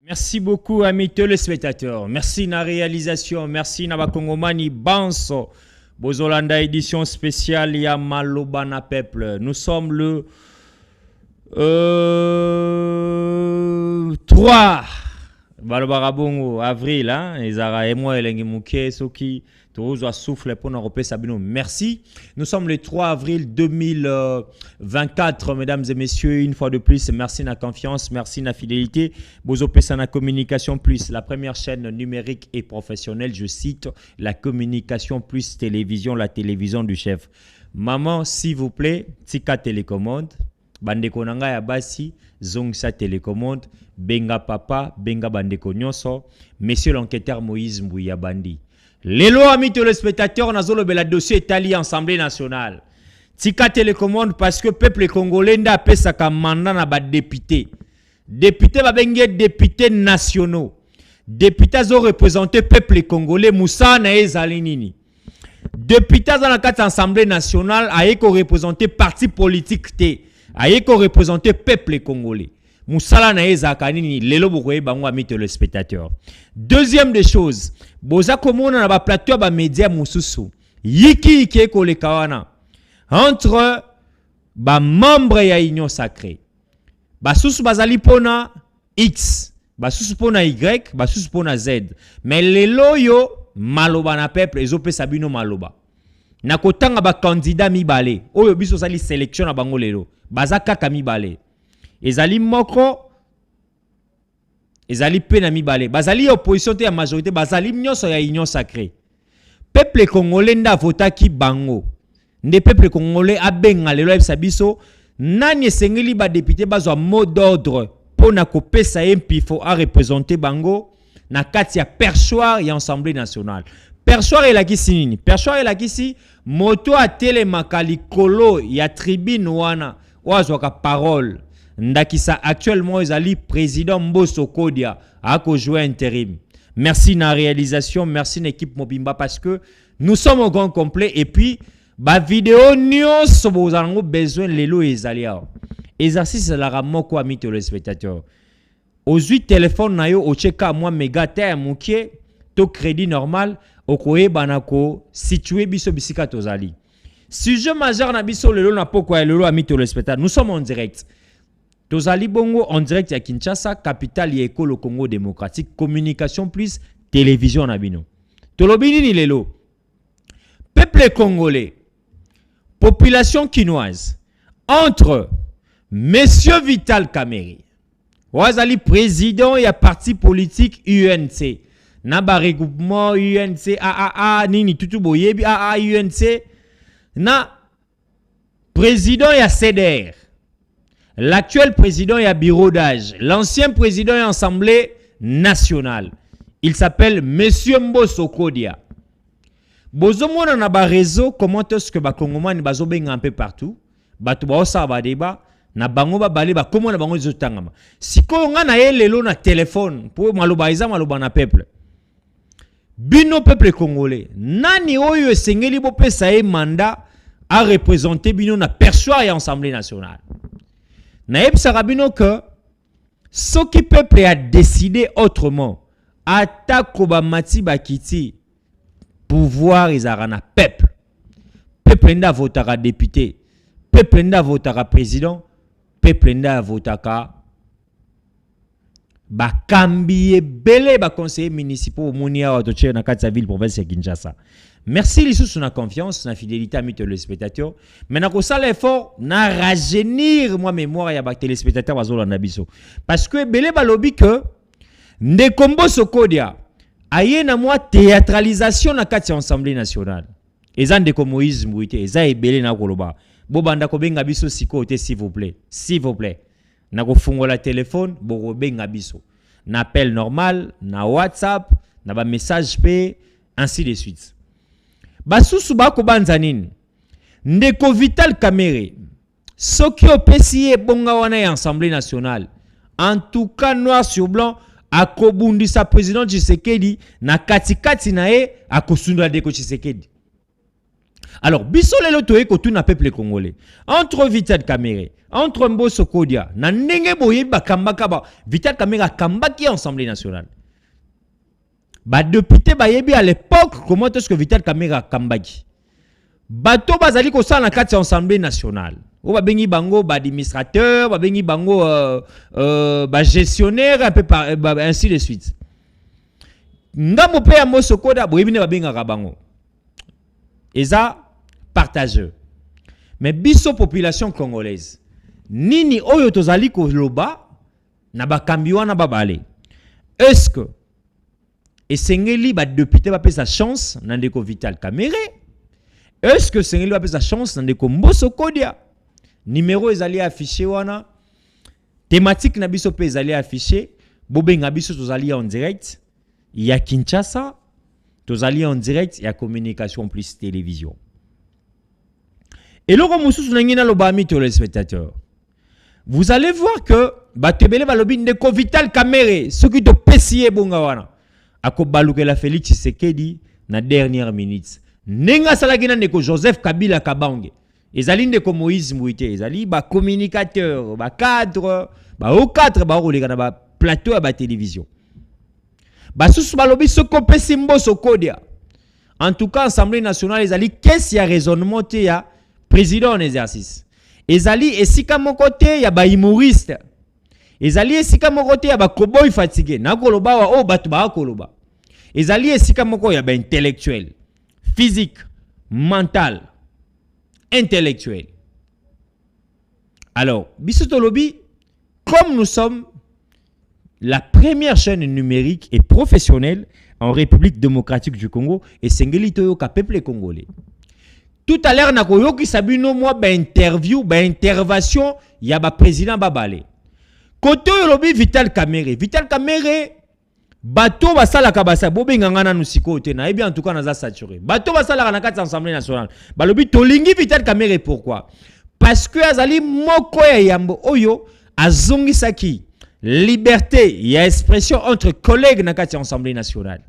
Merci beaucoup, amis téléspectateurs. Merci na réalisation. Merci na bakongomani Banso. Bozolanda édition spéciale ya Maloba na peuple. Nous sommes le 3 Balobarabongo avril hein. Ezara et moi elengi muke soki tozo souffle pour nous repérer Sabino. Merci. Nous sommes le 3 avril 2024 mesdames et messieurs, une fois de plus merci na confiance, merci na fidélité. Bozo pesa na communication plus la première chaîne numérique et professionnelle, je cite la communication plus télévision, la télévision du chef. Maman s'il vous plaît, tika télécommande. Bandeko nanga ya basi zongsa télécommande benga papa benga bandeko nyonso monsieur l'enquêteur Moïse Mbouya Bandi. Lelo amis téléspectateurs nazolo bela dossier Italie Assemblée nationale. Tika télécommande parce que peuple congolais nda pesa ka mandat na ba député. Député ba benge député nationaux. Député zo représenter peuple congolais Moussa na ezali nini. Député dans la carte Assemblée nationale a ko représenter parti politique té. Aye ko représenter peuple congolais. Moussala na ezakanini lelo bokoye bango ami téléspectateurs. Deuxième des choses, boza komona na ba plateau ba média mususu. Yiki ke ko le kawana entre ba membre ya union sacrée. Ba susu bazali pona X, ba susu pona Y, ba susu pona Z. Mais lelo yo maloba na peuple ezopesa bino maloba. Na kotanga ba candidat mibale. Oyo biso sali sélection na bango lelo. Bazaka kamibale. Ezali moko. Ezali pe na mibale. Bazali opposition te ya majorité. Bazali nyonso ya union sacrée. Peuple congolais nda votaki bango. Nde peuple congolais abenga lelo ebisa biso. Nani esengeli ba député bazwa mot d'ordre. Pona kopesa impifo a représenter bango. Na kati ya perchoir ya Assemblée nationale. Perchoir elakisi nini? Perchoir elakisi moto a telemaka likolo ya tribune wana. Oazwaka parole. Ndakisa actuellement ezali président Mbosso Kodia a joué intérim. Merci na réalisation, merci na équipe Mobimba parce que nous sommes au grand complet et puis ba vidéo nyonso bozango besoin lelo ezali awa. Exercice la ramoko ami téléspectateurs. Aux 8 téléphones na yo ocheka moi méga terre mukie to crédit normal okoye banako situé biso bisika tozali. Sujet majeur na biso lelo na poko ya lelo ami téléspectateurs. Nous sommes en direct. Tozali bongo en direct à Kinshasa, capitale ya école Congo démocratique, communication plus télévision na bino. Tolobini ni lelo. Peuple congolais, population quinoise, entre Monsieur Vital Kamerhe, wazali président ya parti politique UNC, na ba regroupement UNC, AAA, nini tutu boyebi, AAA, UNC, na président ya CDR. L'actuel président est à bureau d'âge. L'ancien président est à Assemblée nationale. Il s'appelle Monsieur Mbosso Kodia. Bozomona na ba réseau, comment est-ce que ba Congomani bazo benga un peu partout. Batu ba osa ba débat. Na bango ba bale ba comment na bango zotangama. Siko nga na ye lelo na téléphone. Pour maloba iza maloba na peuple. Bino peuple congolais. Nani oyo esengeli bo pesa e mandat a représenter bino na perchoir ya Assemblée nationale. Naïb Sarabino que ce qui peuple a décidé autrement, attaque Obamati Bakiti, pouvoir Izarana peuple. Peuple n'a votera député, peuple n'a votera président, peuple n'a votera Bakambi belé ba conseiller municipal Mounia Otoche na kati ville province ya Kinshasa. Merci les sous na confiance, na fidélité à mes téléspectateurs. Mais na ko sala effort na rajeunir moi mémoire ya ba téléspectateurs bazola na biso. Parce que belé balobi que ndeko Mbosso Kodia aye na moi théâtralisation na kati ya Assemblée nationale. Eza ndeko Moïse Mbouya eza ebelé na koloba. Bo banda ko benga biso siko te s'il vous plaît. S'il vous plaît. Na ko fungola téléphone bo benga biso. Na appel normal, na WhatsApp, na ba message P, ainsi de suite. Basusu bako banzanini. Ndeko Vital Kamerhe. Soki opesi e bonga wana ya Assemblée nationale. En tout cas noir sur blanc akobundi sa président Tshisekedi na katikati na e akosundula Ndeko Tshisekedi. Alors, biso lelo toye ko tuna peuple congolais. Entre Vital Kamerhe, entre Mbosso Kodia, na ndenge boye ba kambaka ba Vital Kamerhe a kambaki Assemblée nationale. Ba député ba yebi à l'époque comment est-ce que Vital Kamerhe a kambaki. Bato bazali ko sala na kati ya Assemblée nationale. O ba bengi bango ba administrateur, ba bengi bango ba gestionnaire un peu ainsi de suite. Ngambo pe ya Mbosso Kodia boyebi ne ba benga bango. Eza partageux. Mais biso population congolaise nini oyo tozali ko loba na bakambi wana babale. Est-ce que esengeli ba député ba pesa chance na ndeko Vital Kamerhe? Est-ce que esengeli ba pesa chance na ndeko Mbosso Kodia? Numéro ezali affiché wana. Thématique na biso pe ezali affiché. Bobenga biso tozali en direct. Ya Kinshasa. Tozali en direct ya communication plus télévision. Et loko mususu na ngina lobami to les spectateurs. Vous allez voir que batebele balobi ndeko Vital Kamerhe soki to pesiye bonga wana. Ako balukela Félix Tshisekedi na dernière minute. Nenga salaki na ndeko Joseph Kabila Kabange. Ezali ndeko Moïse Mbouite, ezali ba communicateur, ba cadre, ba au cadre ba roleka na ba plateau ya ba télévision. Basusu balobi soko pesi Mbosso Kodia. En tout cas, Assemblée nationale, ezali qu'est-ce y a raisonnement te ya président en exercice. Ezali esika moko te ya ba humoriste. Ezali esika moko te ya ba cowboy fatigué. Na koloba wa o batu ba koloba. Ezali esika moko ya ba intellectuel, physique, mental, intellectuel. Alors, biso lobby, comme nous sommes la première chaîne numérique et professionnelle en République démocratique du Congo et sengeli toyoka peuple congolais. Tout à l'heure, nakoyoki sabino moi ba interview, ba intervention ya ba président Babale. Koto yolobi Vital Kamerhe. Vital Kamerhe bato basala kabasa bobenga ngana nusiko te na ebi en tout cas naza saturé. Bato basala na kati Assemblée nationale. Balobi tolingi Vital Kamerhe pourquoi? Parce que azali moko ya yambo oyo azongisaki liberté et expression entre collègues na kati Assemblée nationale.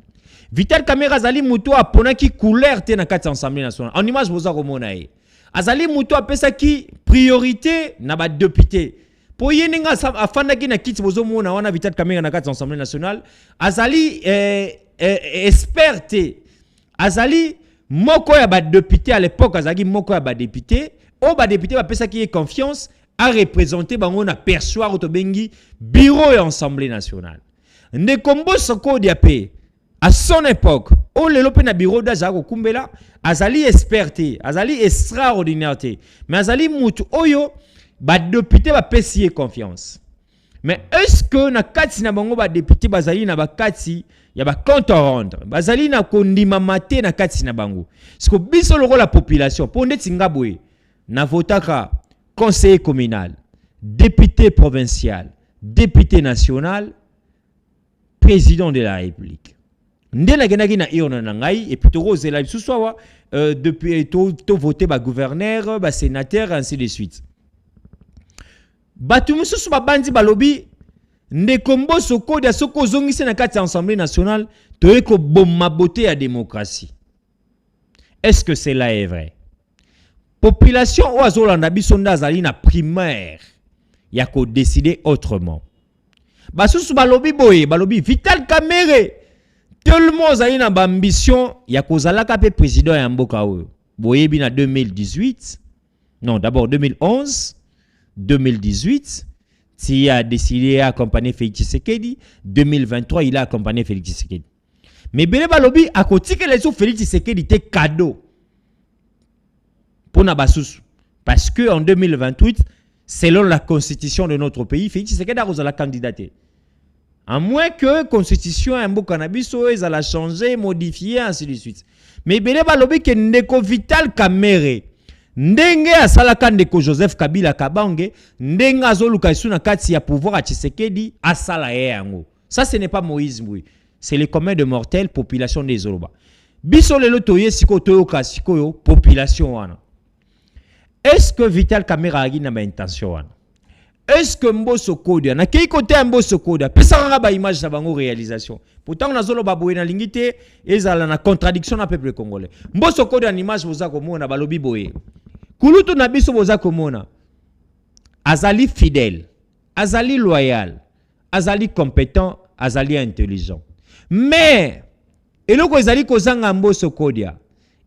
Vital Kamerhe azali muto apona ki couleur te na kati Assemblée nationale. En image boza komona ye. Azali muto apesa ki priorité na ba député. Po yeninga afanda ki na kiti bozo mona wana Vital Kamerhe na kati Assemblée nationale. Azali experte. Azali moko ya ba député à l'époque azali moko ya ba député. O ba député ba pesa ki confiance à représenter bango na perchoir otobengi bureau et Assemblée nationale. Ndeko Mbosso Kodia pe à son époque, on le lope na bureau d'Azako Kumbela, azali experte, azali extraordinaire, mais azali mutu oyo ba député ba pesier confiance. Mais est-ce que na kati na bango ba député bazali na ba kati ya ba compte rendre, bazali na kondima mate na kati na bango. Parce que biso loko la population, ponde tingabwe na votaka conseiller communal, député provincial, député national, président de la République. Ndela genaki na iona na ngai et puis to rozela bisuswa depuis to voter ba gouverneur, ba sénateur ainsi de suite. Batu mususu ba bandi balobi ndeko Mbosso Kodia soko zongisi na kati Assemblée nationale to ko bomma beauté ya démocratie. Est-ce que cela est vrai? Population ou azolanda biso ndazali na primaire ya ko décider autrement. Basusu balobi boye balobi Vital Kamerhe tellement zali na ambition ya kozalaka pe président ya mboka oyo. Boyebi na 2018. Non, d'abord 2011, 2018, il a décidé à accompagner Félix Tshisekedi. 2023, il a accompagné Félix Tshisekedi. Mais Bele Balobi a côté que les autres Félix Tshisekedi était cadeau pour Nabassus. Parce que en 2028, selon la constitution de notre pays, Félix Tshisekedi a la candidaté. À moins que la constitution un beau cannabis, ils allaient changer, modifier, ainsi de suite. Mais Bele Balobi que Ndeko Vital Kamerhe, ndenge asalaka ndeko Joseph Kabila Kabange, ndenge azoluka isu na kati ya pouvoir à Tshisekedi, asala ye yango. Ça, ce n'est pas Moïse Mbouye. C'est le commun de mortels, population des Zoloba. Biso lelo toye siko toyoka siko population wana. Est-ce que Vital Kamerhe a une intention wana? est-ce que Mbosso Kodia na kei côté Mbosso Kodia pesa ba image na bango réalisation pourtant na zolo baboye na lingité ezala na contradiction na peuple congolais Mbosso Kodia na image boza komona balobi boye kulutu na biso boza komona azali fidèle azali loyal azali compétent azali intelligent mais eloko ezali kozanga Mbosso Kodia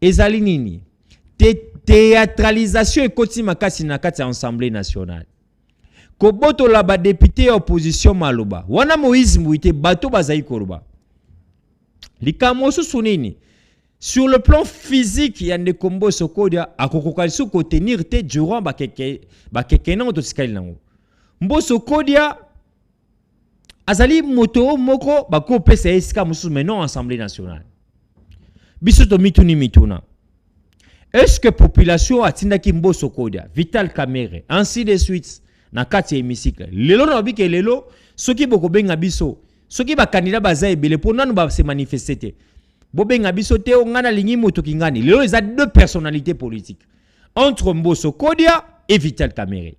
ezali nini théâtralisation ekoti makasi na kati ya Assemblée nationale koboto la ba député opposition maloba wana Moïse Mouité bato bazai koroba likamoso sunini sur le plan physique ya ndeko Mbosso Kodia akokoka lisu ko tenir te durant ba keke na to sikali nango Mbosso Kodia azali moto moko bako pesa esika musu maintenant Assemblée nationale biso to mituna est-ce que population atindaki Mbosso Kodia Vital Kamerhe ainsi de suite na kati hémicycle lelo na bike lelo soki boko benga biso soki ba candidat baza ebele pour nanu ba se manifester bo benga biso te ngana lingi moto kingani lelo les a deux personnalités politiques entre Mbosso Kodia et Vital Kamerhe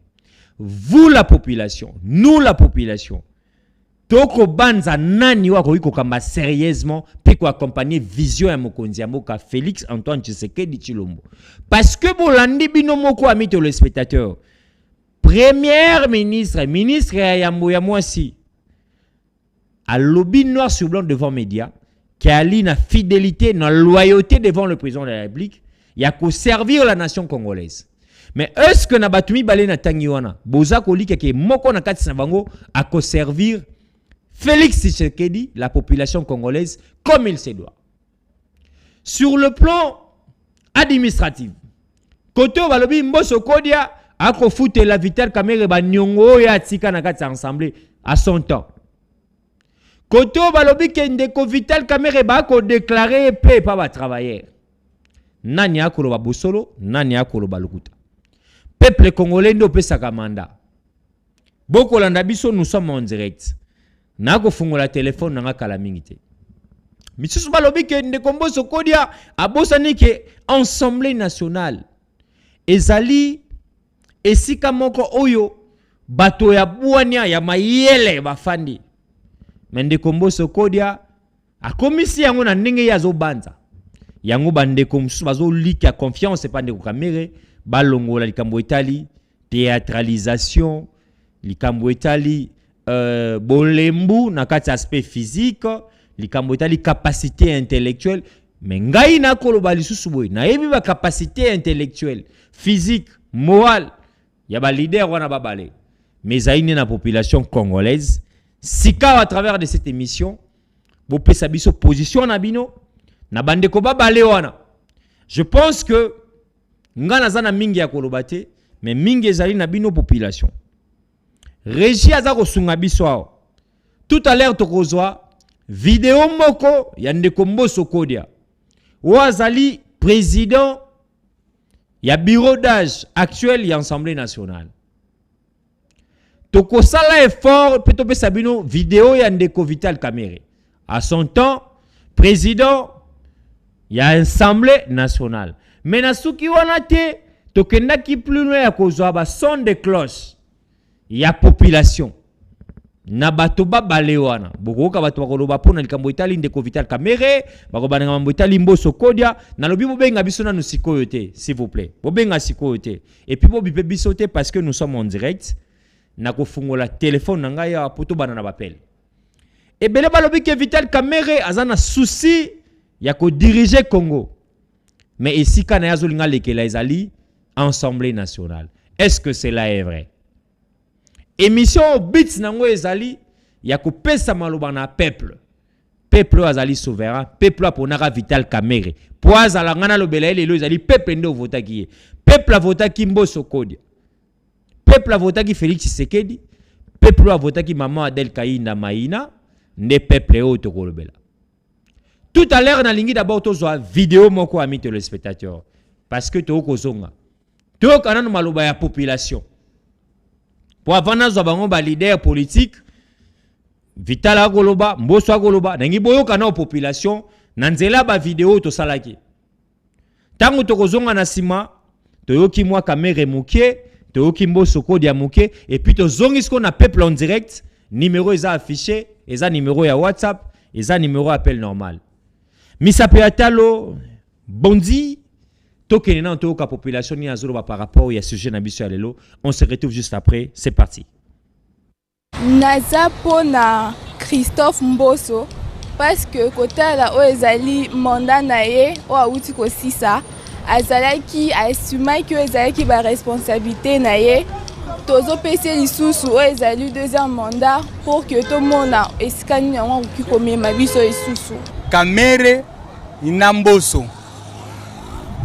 vous la population nous la population toko banza nani wako iko kamba sérieusement pe ko accompagner vision ya mokonzi ya mboka Félix Antoine Tshisekedi Tshilombo parce que bolandi bino moko ami to le spectateur Premier ministre ya Mwasi, à lobby noir sur blanc devant les médias, qui a la fidélité, la loyauté devant le président de la République, il y a qu'à servir la nation congolaise. Mais est-ce que Nabatumi Balé na Tangiwana, Boza Koli qui est moko na kati Savango, à qu'à servir Félix Tshisekedi, la population congolaise, comme il se doit. Sur le plan administratif, côté Balobi Mbosso Kodia, ako foute la Vital Kamerhe ba nyongo ya tika na kati ensemble à son temps. Koto balobi kendeko Vital Kamerhe ba ko déclarer paix pa ba travailler. Nani akolo ba bosolo, nani akolo ba lokuta. Peuple congolais ndo pesa kamanda. Boko landa biso nous sommes en direct. Nako fungola téléphone nanga kala mingite. Misusu balobi kendeko Mbosso Kodia abosani ke Assemblée nationale. Ezali esika moko oyo bato ya buania ya mayele bafandi mendeko Mbosso Kodia akomisi yango na ndenge ya zobanza yango bandeko musu bazo lika confiance pa ndeko Kamerhe balongola likambo etali théâtralisation likambo etali bolembu na kati aspect physique likambo etali capacité intellectuelle mais ngai na koloba lisusu boy na yebi ba capacité intellectuelle physique morale il y a des leaders wana babale mais aïne na population congolaise sika à travers de cette émission bo pesa biso position na bino na bandeko babale wana je pense que ngana zana mingi ya kolobate mais mingi ezali na bino population régie aza ko sunga biso ao tout à l'heure tokozwa vidéo moko ya ndeko Mbosso Kodia wazali président il y a bureau d'âge actuel, il y a Assemblée nationale. Toko sala effort, peut-être sabino vidéo ya ndeko Vital Kamerhe. À son temps, président, il y a Assemblée nationale. Mais na suki wana te, tokenda ki plus loin ya kozwa ba son de cloche. Il y a population. Na bato babale wana bokoka bato bakoloba pona likambo etali ndeko Vital Kamerhe bakobana ngambo etali Mbosso Kodia na lobi bobenga biso na sikoyo te s'il vous plaît bobenga sikoyo te et puis bobipe biso te parce que nous sommes en direct na kofungola téléphone na ngai ya poto bana na bapel et bele balobi ke Vital Kamerhe azana souci ya ko diriger Congo mais ici kana yazo linga lekela ezali Assemblée nationale est-ce que cela est vrai? Émission bits nango ezali ya kopesa maloba na peuple azali souverain peuple aponaka Vital Kamerhe poaz ala ngana lobela lelo ezali peuple ndo votaki ye peuple votaki Mbosso Kodia peuple votaki Félix Tshisekedi peuple votaki maman Adel Kainda Maïna ne peuple o to kolobela tout à l'heure na lingi d'abord tozwa vidéo moko ami téléspectateurs parce que to kozonga to kana no maloba ya population pour avant nazo bango ba leader politique Vital Agoloba Mbosso Agoloba nangi boyoka na population na nzela ba vidéo to salaki tango to kozonga na sima to yoki mwa Kamerhe mukie toyoki Mbosso Kodia muke et puis tozongisi ko na peuple en direct numéro eza affiché eza numéro ya WhatsApp eza numéro appel normal misape ya talo bondi tokene na toyoka population ni azolo par rapport ya sujet na biso ya lelo. On se retrouve juste après, c'est parti. Naza pona Christophe Mbosso parce que kotala o ezali mandat na ye o awuti ko sisa azalaki assumaki o ezalaki ba responsabilité na ye tozo pese lisusu o ezali deuxième mandat pour que tout mona eskani yango ki komema biso lisusu Kamere ina Mbosso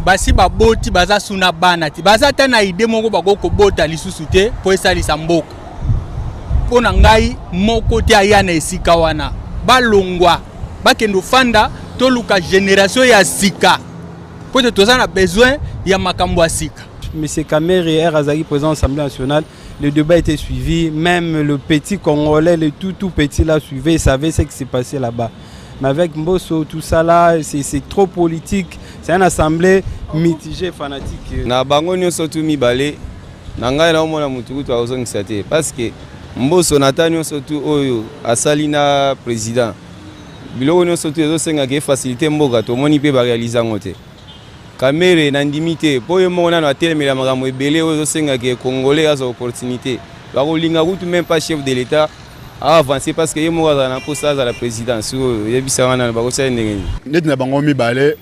basi baboti baza suna bana ti baza ta na ide moko bakoko bota lisusu te po esalisa mboka pona ngai moko te aya na esika wana balongwa bakendo fanda toluka génération ya sika po te toza na besoin ya makambo ya sika. Monsieur Kamere et Razaki président de l'Assemblée nationale, le débat était suivi, même le petit Congolais, le tout petit là suivait, savait ce qui s'est passé là-bas. Mais avec Mbosso, tout ça là, c'est trop politique, c'est une assemblée mitigée, fanatique. Na bango nyonso tu mibale, na ngai na omona mutuku to azongisa te parce que Mbosso natani nyonso tu oyo asali na président. Biloko nyonso tu ezosenga ke facilité mboka to moni pe ba réaliser ngote. Kamere na ndimité po yo mona na telemela makambo ebele oyo ezosenga ke Congolais azo opportunité. Ba kolinga kutu même pas chef de l'État a avancé parce que yemo na poste à la présidence yebisa wana ba ko sa ndenge. Net na bango mibale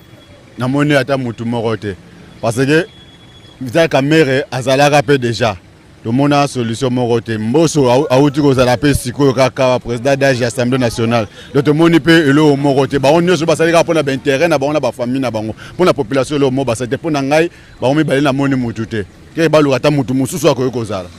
na moni ata mutu moko te parce que Vital Kamere azalaka pe déjà le monde a solution morote Mbosso auti ko zala pe siko kaka président d'âge Assemblée nationale donc moni pe elo morote ba on nyoso basalika pona ba intérêt na bango na ba famille na bango pona population lo mo basate pona ngai ba omi bale na moni mutu te ke ba lukata mutu mususu akoyo ko zala.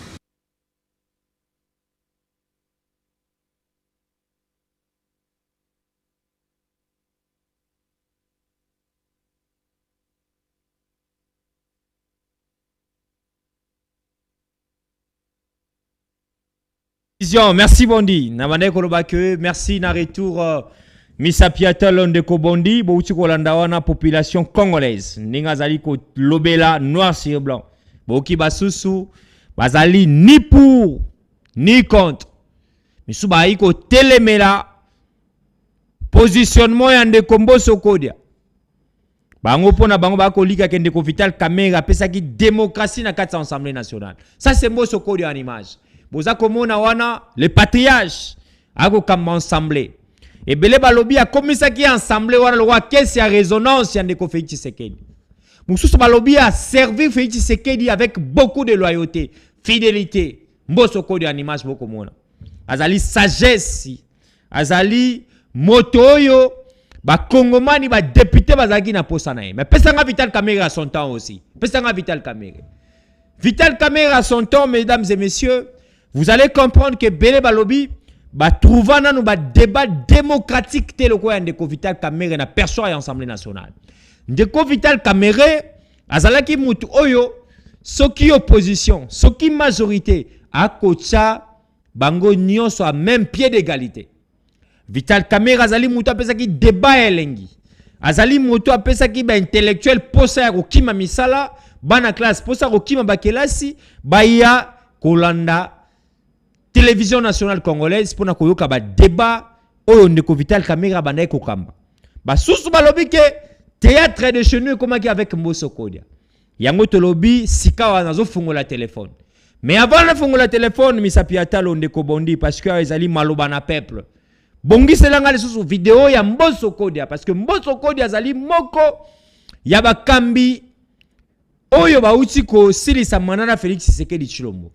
Merci Bondi. Nabande kolobake, merci na retour Misa Piatal Ndeko Bondi, bouti kolanda wana population congolaise. Ninga zali ko lobela noir sur blanc. Boki basusu bazali ni pour ni contre. Misu ba iko telemela positionnement ya Ndeko Mbosso Kodia. Bango pona bango ba ko lika ke Ndeko Vital Kamere pesa ki démocratie na kati Assemblée nationale. Ça c'est Mbosso Kodia en image. Boza komona wana le patriarche ako kam ensemble et belé balobi a komisa ki ensemble wana le roi caisse ya résonance ya Ndeko Félix Tshisekedi mususu balobi a servir Félix Tshisekedi avec beaucoup de loyauté fidélité Mbosso Kodia en image boko mona azali sagesse azali motoyo ba kongomani ba député bazaki na posa na ye mais pesanga Vital Kamere à son temps aussi pesanga Vital Kamere à son temps mesdames et messieurs. Vous allez comprendre que Bele Balobi va trouver un débat démocratique tel que Ndeko Vital Kamere na personne à l'Assemblée nationale. Ndeko Vital Kamere azalaki mutu oyo soki opposition, soki majorité a kocha bango nyonso à même pied d'égalité. Vital Kamere azali mutu apesaki débat elengi. Azali mutu apesaki ba intellectuel posa ya kokima misala bana classe posa kokima bakelasi baya kolanda télévision nationale congolaise pour na koyoka ba débat oyo Ndeko Vital Kamere banda kokamba ba susu balobi ke théâtre de chez nous komaki avec Mbosso Kodia yango to lobi sika wana zo fungola téléphone mais avant de fungola téléphone misapiata lo Ndeko Bondi parce que ezali maloba na peuple bongi selanga le susu vidéo ya Mbosso Kodia parce que Mbosso Kodia azali moko ya bakambi oyo ba uti ko silisa manana Félix Tshisekedi Tshilombo.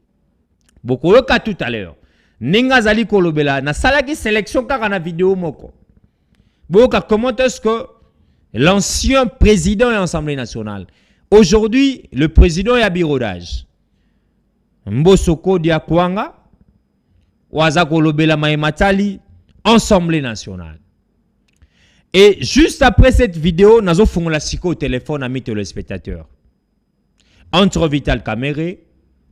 Beaucoup le cas tout à l'heure. Ninga zali kolobela na salaki sélection kaka na vidéo moko. Boka comment est-ce que l'ancien président de l'Assemblée nationale aujourd'hui le président est à bureau d'âge. Mbosso Kodia Kwanga waza kolobela Maïmatali Assemblée nationale. Et juste après cette vidéo, nazo fungola siko au téléphone ami téléspectateurs. Entre Vital Kamere,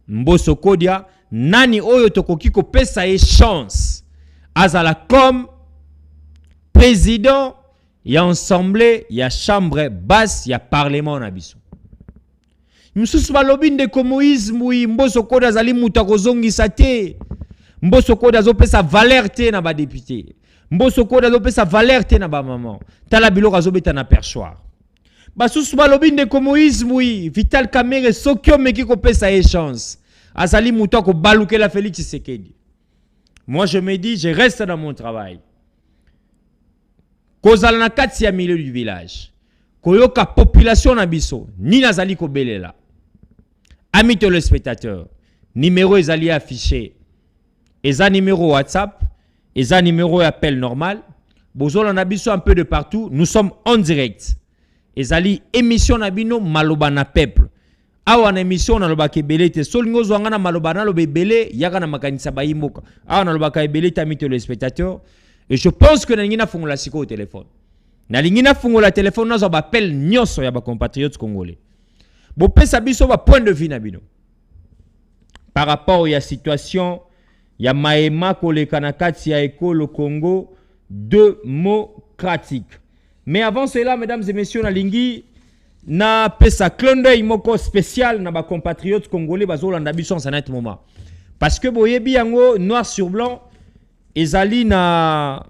Mbosso Kodia, nani oyo tokoki ko pesa e chance azala comme président ya assemblée ya chambre basse ya parlement na biso. misusu balobi ndeko Moïse Mui Mbosso Koda azali mutu akozongisa te. Mbosso Koda azopesa valeur te na ba député. Mbosso Koda azopesa valeur te na ba maman. Tala biloko azobeta na perchoir. Basusu balobi ndeko Moïse Mui Vital Kamerhe soki omeki kopesa ye chance. Azali mutu akobalukela Félix Tshisekedi. Moi je me dis, je reste dans mon travail. Kozala na kati ya milieu du village. Koyoka population na biso. Ni nazali kobelela. Amis téléspectateurs, numéro ezali affiché. Eza numéro WhatsApp. Eza numéro appel normal. Bozola na biso un peu de partout. Nous sommes en direct. Ezali émission na bino maloba na peuple. Awa na émission na loba kebele te solingo zwanga na maloba na lobe bele yaka na makanisa bayimoka. Awa na loba kebele ta mito le spectateur et je pense que na ngina fungola siko au téléphone. Na lingina fungola téléphone na zo ba appel nyonso ya ba compatriotes congolais. Bo pesa biso ba point de vue na bino. Par rapport à la situation ya maema koleka na kati ya ekolo Congo démocratique. Mais avant cela, mesdames et messieurs, na lingi na pesa klonde moko spécial na ba compatriotes congolais bazolanda biso en cet moment. Parce que boyebi yango noir sur blanc ezali na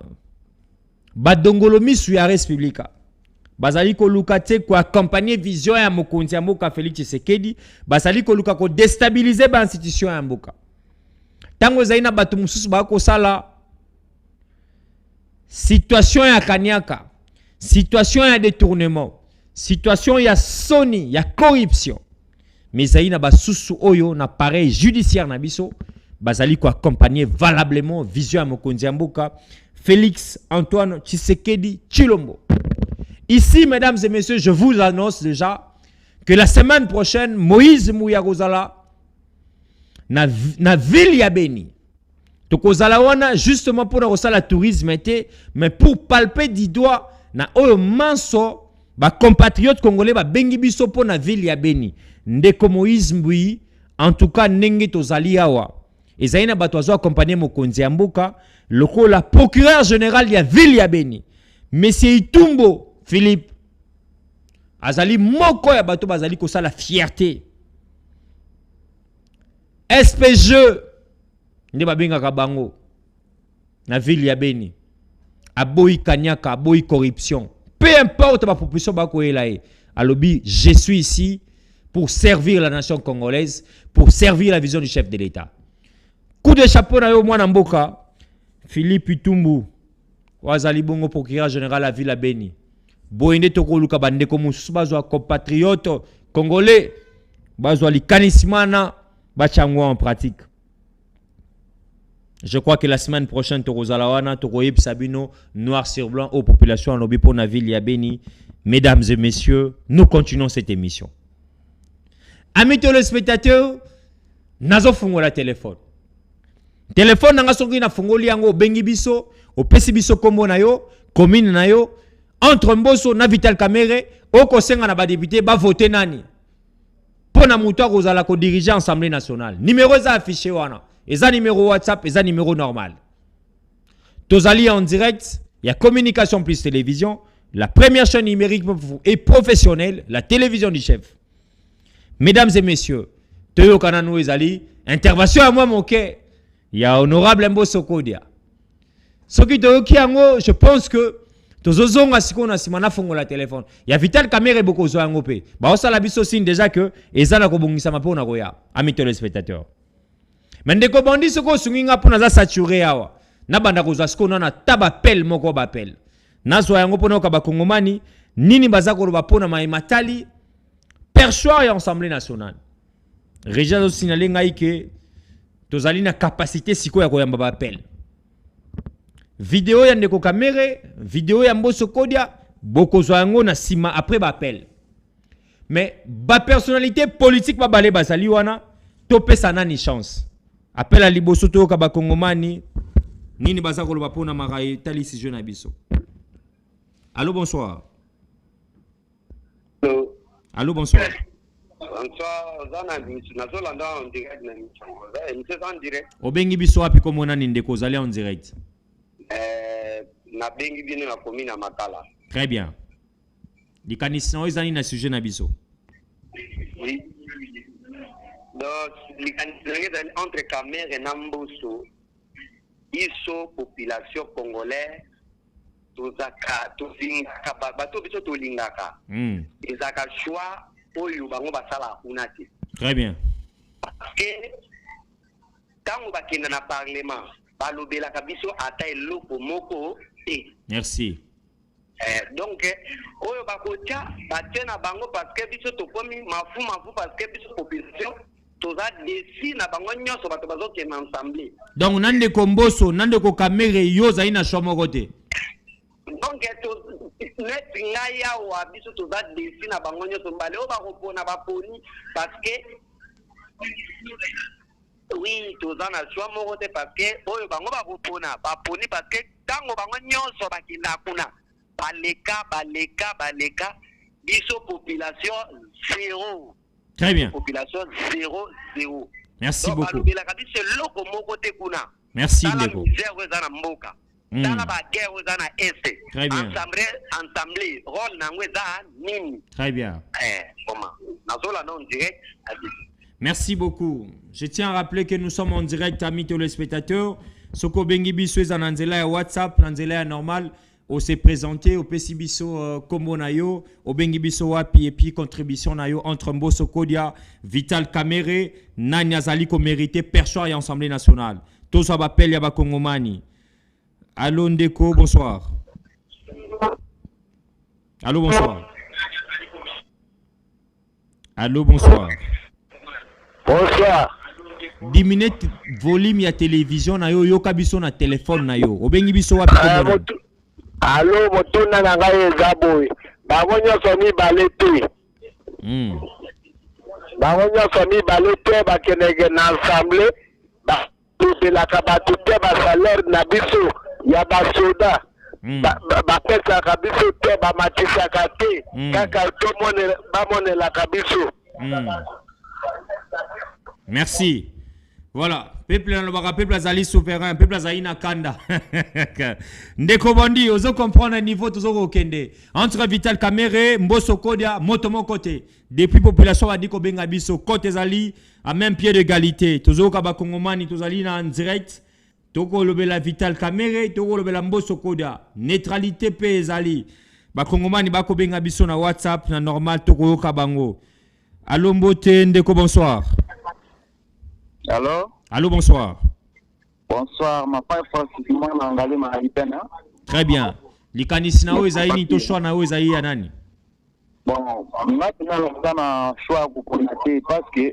badongolo misu ya Respublika. Bazali ko luka te ko accompagner vision ya mokonzi ya mboka Félix Tshisekedi, bazali ko luka ko déstabiliser ba institution ya mboka. Tango ezali na bato mususu ba ko sala situation ya kanyaka. Situation ya détournement, situation ya soni, ya corruption. Mais zaina basusu oyo na pareil judiciaire na biso, bazali ko accompagner valablement vision ya mokonzi ya mboka Félix Antoine Tshisekedi Tshilombo. Ici, mesdames et messieurs, je vous annonce déjà que la semaine prochaine, Moïse Mouya Kozala na ville ya Beni. Tokozala wana justement pour la tourisme mais pour palper du doigt na oyo manso ba compatriotes congolais ba bengi biso po na ville ya Beni ndeko Moïse Mbui en tout cas ndenge tozali awa ezaina bato azo accompagner mokonzi ya mboka lokola procureur général ya ville ya Beni monsieur Itumbo Philippe azali moko ya bato bazali kosala fierté SPG nde babengaka bango na ville ya Beni aboyi kanyaka, aboyi corruption. Peu importe ma proposition alobi, je suis ici pour servir la nation congolaise, pour servir la vision du chef de l'État. Coup de chapeau na yo mwana mboka, Philippe Itumbu, wazali bongo procureur général la ville ya Beni. Boyende toko luka bandeko mususu bazwa compatriote congolais, bazwa likanismana, bachangwa en pratique. Je crois que la semaine prochaine, Torozalawana, Toroyeb Sabino, noir sur blanc, aux populations en Obipo, na ville ya Beni. Mesdames et messieurs, nous continuons cette émission. Amis téléspectateurs, nazo fungo la téléphone. Téléphone nanga songi na fungoli yango bengi biso, opesi biso kombo na yo, commune na yo, entre Mbosso na Vital Kamerhe, oko senga na ba député ba voter nani. Pona muto kozala ko diriger Assemblée nationale. Numéro za affiché wana. Eza numéro WhatsApp, eza numéro normal. Tozali en direct, il y a communication plus télévision, la première chaîne numérique et professionnelle, la télévision du chef. Mesdames et messieurs, Toyo Kanano ezali, intervention à moi mon quai, il y a honorable Mbosso Kodia. Soki Toyo Kiango, je pense que tozozonga sikona simana fongo la téléphone. Il y a Vital Kamerhe boko zo ngope. Ba osala biso signe déjà que ezala ko bongisa mapona koya. Amis téléspectateurs. Mais ndeko bandi soko sunginga pona za saturé awa na banda ko zasko na taba pel moko ba pel nazo yango pona ka ba kongomani nini bazako ba pona mai matali perchoir ya Assemblée nationale région signalé ngai ke tozali na capacité siko ya koyamba ba pel vidéo ya ndeko Kamerhe vidéo ya Mbosso Kodia boko zo yango na sima après ba pel mais ba personnalité politique ba balé bazali wana topesa nani chance. Appel à liboso to ka bakongomani nini baza ko loba pona marai tali si jeune abiso. Allô bonsoir. Allô. Allô bonsoir. Bonsoir zana nazolanda en direct na monsieur en direct. Obengi biso api komona ninde ko zali en direct. Na bengi bino na commune na Makala. Très bien. Dikanisno ezani na sujet na biso. Oui. Donc, entre Camer et Namboso, ils sont population congolaise, tozaka, tozingaka, bato biso tolingaka. Ils ont choix, oyo bango basala unati. Très bien. Parce que, quand on va dans le Parlement, balobelaka biso ata eloko moko te. Merci. Donc, oyo bakotia batena bango parce que biso tokomi mafu parce que biso population toza desi na bango nyonso bato bazokenda ensemble. Donc nande ko Mboso, nande ko Kamere yo zali na choix moko te. Donc net ngai awa biso toza desi na bango nyonso mbale oyo bakopona baponi parce que oui toza na choix moko te parce que oyo bango bakopona baponi parce que tango bango nyonso bakenda kuna baleka biso population 0. Très bien. Population 0. Merci donc, beaucoup. Merci Ndeko. Très bien. Très bien. Merci beaucoup. Je tiens à rappeler que nous sommes en direct, amis téléspectateurs. Soko Bengi Biso est en Anzela WhatsApp, l'Anzela normal. On s'est présenté au Pesibiso Kombo Nayo, au Bengibiso Wapi et puis contribution Nayo entre Mboso Kodia, Vital Kamere, Nanya Zaliko mérité, Perchoir et Assemblée nationale. Tous ça m'appelle Yaba Kongomani. Allô Ndeko, bonsoir. Allô, bonsoir. Allô, bonsoir. Bonsoir. Diminuez volume ya télévision Nayo, yo kabiso na téléphone Nayo. Au Bengibiso Wapi Kombo Nayo. Allô, motuna na ngai eza boye. Bango nyonso mibale te. Bango nyonso mibale te bakendeke na assemblée. Balobelaka bato te basalaire na biso ya basoda. Bapesaka biso te bamatisaka te. Kaka bamonelaka biso. Merci. Voilà, peuple azali souverain, peuple azali na kanda. Ndeko Bondi, ozo comprendre un niveau tozo kende. Entre Vital Kamere, Mboso Kodia, Motomo côté. Depuis population a dit ko benga biso côté zali à même pied d'égalité. Tozo kaba Kongomani tozali na en direct. Toko lobela Vital Kamere, toko lobela Mboso Kodia. Neutralité pe zali. Ba Kongomani ba ko benga biso na WhatsApp na normal toko kabango. Allô Mbote Ndeko, bonsoir. Allô? Allô, bonsoir. Bonsoir, ma père Francis Mwanangali Mahaïpena. Très bien. Likanisi na oezaï ni to choix na oezaï ya nani? Bon, maintenant on a choix pour connaître parce que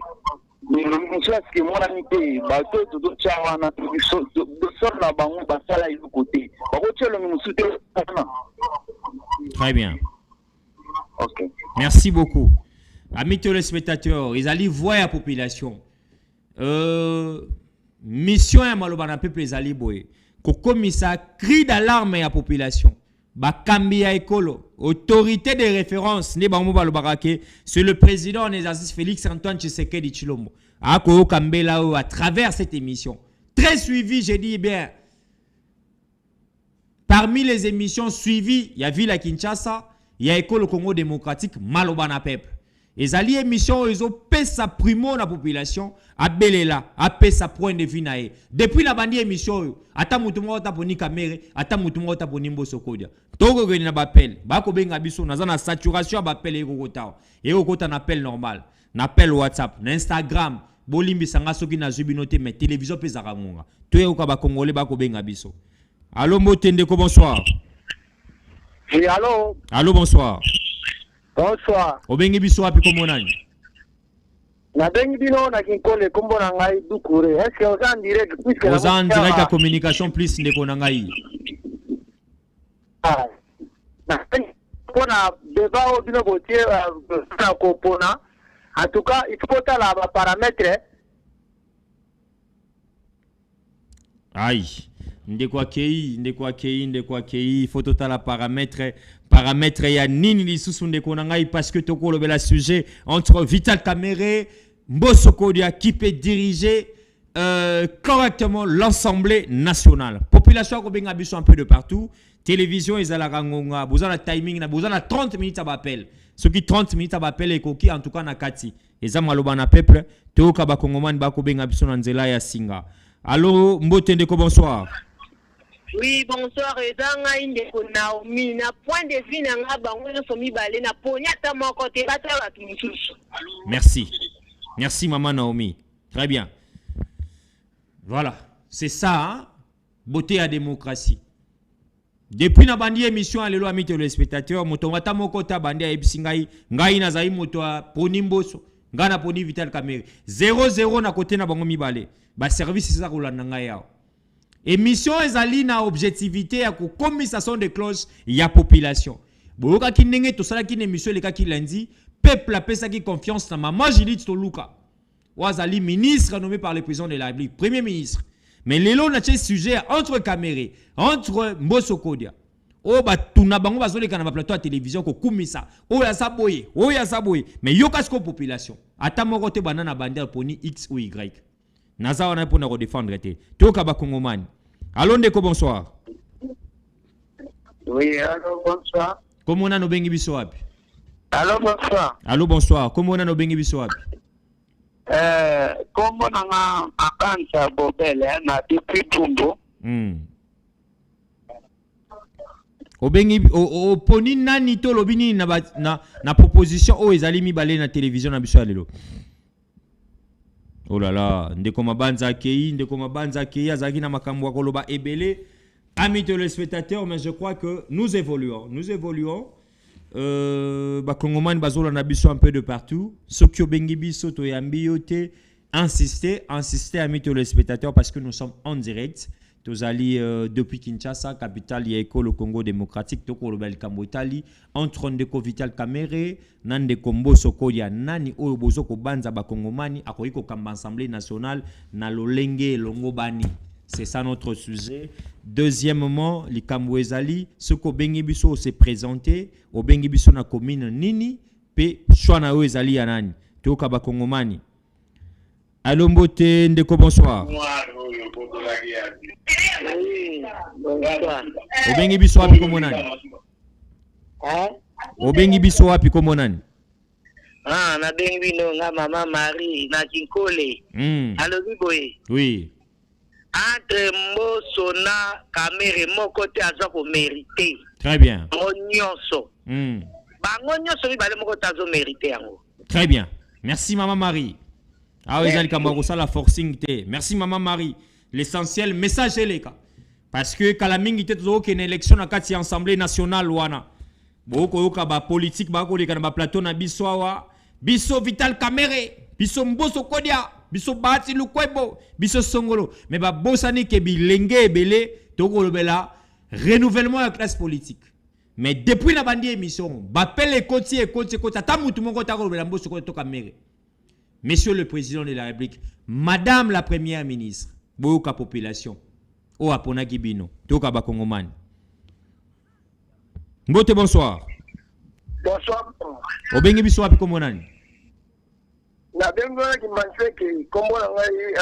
le choix que moi la nité bateau tout chawa na de sort la bango basala du côté. Ba ko tshelo mi musute. Très bien. OK. Merci beaucoup. Amis téléspectateurs, ils allaient voir la population. Mission ya maloba na peuple ezali boye ko komisa cri d'alarme ya population bakambi ya ekolo autorité de référence ne bango balobaka ke c'est le président en exercice Félix Antoine Tshisekedi Tshilombo ako kambela à travers cette émission très suivi. J'ai dit bien parmi les émissions suivies il y a Ville à Kinshasa, il y a École Congo démocratique maloba na peuple. Les alliés émissions, ils ont payé sa primo la population, à Belela, à payé sa point de vue nae. Depuis la bandie émission, ata mutumo taponi kamere, ata mutumo taponi Mboso Kodia. Togo geni na bapel, bako benga biso, na saturation bapel et kokota. Et kokota na appel normal, na appel WhatsApp, na Instagram, bolimbi sanga soki na zubinote mais télévision pesa kangonga. Toye okaba congolais bako benga biso. Allô Mbote Ndeko, bonsoir. Oui, allô. Allô, bonsoir. Bonsoir. Obengi biso wapi kombo nani? Na bengi bino na kinkole kombo na ngai Dukure. Est-ce que vous en direct puisque vous en direct à communication plus Ndeko na ngai. Ah. Na pona débat au bino botier na kopona. En tout cas, il faut la paramètre. Aïe. Ndeko akei, faut total la paramètre ya nini lisusu Ndeko na ngai parce que toko lobela sujet entre Vital Kamere, Mboso Kodia qui peut diriger correctement l'Assemblée nationale. Population ko benga biso un peu de partout. télévision ezalaka ngonga boza na timing na boza na 30 minutes d'appel ce qui 30 minutes d'appel ekoki en tout cas na kati eza maloba na peuple toka ba kongomani ba ko benga biso na nzela ya singa. Allô Mbote Ndeko, bonsoir. Oui, bonsoir. Ezanga Indeko Naomi na point de vue na nga bango so mibale na ponya ta moko te bata batu mususu. Merci. Merci maman Naomi. Très bien. Voilà, c'est ça hein? Beauté à démocratie. Depuis na bandi émission alelo ami téléspectateurs motonga ta moko ta bandi a ebisingai ngai na zai moto poni mboso ngana poni Vital Kamerhe 0-0 na côté na bango mibale. Ba service ça kolanda ngai yao. Émission ezali na objectivité ya ko commission de cloche ya population. Boyoka ki ndenge to sala ki émission le ka ki lundi peuple a pesa ki confiance na maman Judith Toluka. Wazali ministre nommé par le président de la République, premier ministre. Mais lelo na tche sujet entre Kamerhe, entre Mboso Kodia. O ba tuna bango bazole kana ba plateau à télévision ko kumisa. O ya saboye, mais yoka sko population. Ata moko te banana bandel poni X ou Y. Naza wana pour nous défendre te. Toka ba Kongomani. Allô Ndeko, bonsoir. Oui, allô, bonsoir. Comment on a no bengi biso wapi? Allô, bonsoir. Allô, bonsoir. Comment on a no bengi biso wapi? Comment on a akansa bobele na depuis Tumbo. Obengi oponi nani to lobini na proposition o ezali mibale na télévision na biso lelo. Oh là là, Ndeko Mabanza Kei, azaki na makambo koloba ebele. Amis téléspectateurs, mais je crois que nous évoluons. Bakongomani bazola na biso un peu de partout. Sokyo bengi biso to yambi yote. Insister, amis téléspectateurs, parce que nous sommes en direct. Tozali depuis Kinshasa, capitale Yeko, le Congo démocratique, toko le Belkambo Italie, entre Ndeko Vital Kamerhe, Nandeko Mboso Kodia, Nani Oyo Bozoko Banza Bakongomani, Akoyiko Kamba Assemblée nationale, na Lolenge Longobani. C'est ça notre sujet. Deuxièmement, les Kambouezali, ce qu'au Bengibiso s'est présenté, au Bengibiso na commune Nini, pe Chouana Oezali Yanani, Toka Bakongomani. Allô Mbote Ndeko, bonsoir. Oui, bonsoir. Obengi biso wapi komonani? Obengi biso wapi komonani? Na bengi no nga Mama Marie na Kinkole. Alobi boye. Oui. Entre Mboso na Kamerhe moko te aza ko mériter. Très bien. Nyonso. Bango nyonso bibale moko tazo mériter yango. Très bien. Merci Maman Marie. Ah oui, zali kamba la forcing te. Merci Maman Marie. L'essentiel message est les cas. Parce que quand la mingi était une élection à kati assemblée nationale wana. Boko yoka ba politique ba ko le kana ba plateau na biswawa. Biso Vital Kamerhe, biso Mboso Kodia, biso Bahati Lukwebo, biso Songolo. Mais ba bosani ke bilenge ebele toko lobela renouvellement de la classe politique. Mais depuis la bandi émission, ba pele koti ta mutu moko ta ko lobela Mboso Kodia to Kamerhe. Monsieur le président de la République, madame la première ministre, boyoka population o apona kibino toka ba Kongomani. Mbote, bonsoir. Bonsoir. Obengi biso wapi komonani? Na bengo ki manfeke kombo na ngai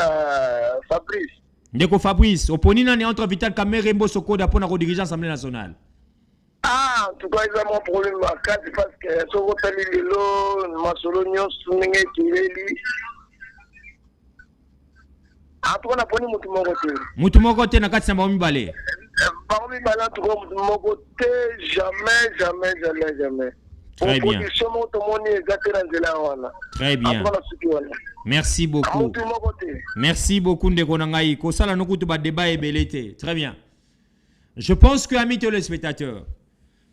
Fabrice. Ndeko Fabrice, oponi nani entre Vital Kamerhe Mboso Kodia pona ko diriger l'Assemblée nationale? En tout cas, ils ont mon problème parce que ce que tu as dit, masolo nyonso ndenge kireli. Après, on a pris mutu moko te na kati na ba mibale. Parmi bala tu mutu moko te jamais. Très bien. Très bien. Merci beaucoup. Merci beaucoup Ndeko Nangai. Ko sala no kutu ba débat ebelete. Très bien. Je pense que amis téléspectateurs,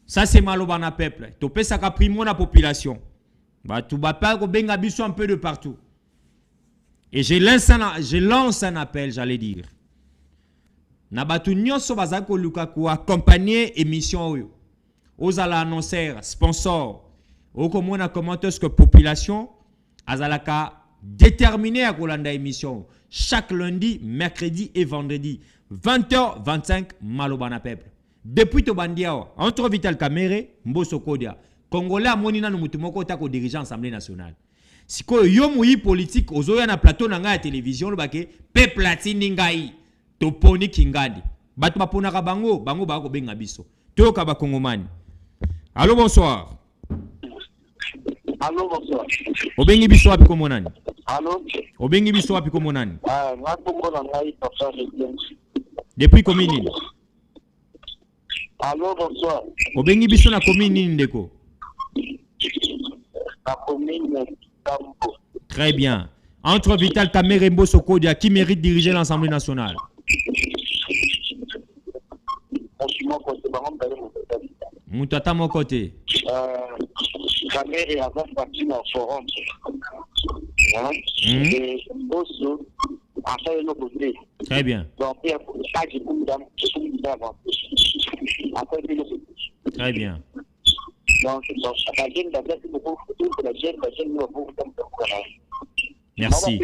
ça c'est maloba na peuple. To pesa ka primo na population. Ba tu ba pa ko benga biso un peu de partout. Et je lance un appel, j'allais dire. Nabatu nyonso bazako lukaku accompagner émission oyo. Ozala annonceur, sponsor. Okomona comment est-ce que population azalaka déterminé à kolanda émission chaque lundi, mercredi et vendredi 20h25 malobana peuple. Depuis to bandiao entre Vital Kamerhe, Mboso Kodia, Congolais amonina no mutu moko ta ko diriger Assemblée nationale. Siko yo moyi politique ozoya na plateau na ngai ya télévision lo bake peuple atindi ngai toponi kingandi bato bapona ka bango ba ko benga biso Toka ba Kongomani. Allô, bonsoir. Allô, bonsoir. Obengi biso wapi komonani? Allô? Obengi biso wapi komonani? Papa. Depuis combien nini? Allô, bonsoir. Obengi biso na commune nini ndeko? La commune Tambo. Très bien. Entre Vital Kamerhe et Mbosso Kodia, qui mérite de diriger l'Assemblée nationale? Moutata mon côté. Kamerhe avant parti dans le forum. Et Mbosso a fait un opposé. Très bien. Donc, il y a pas de Très bien. Merci.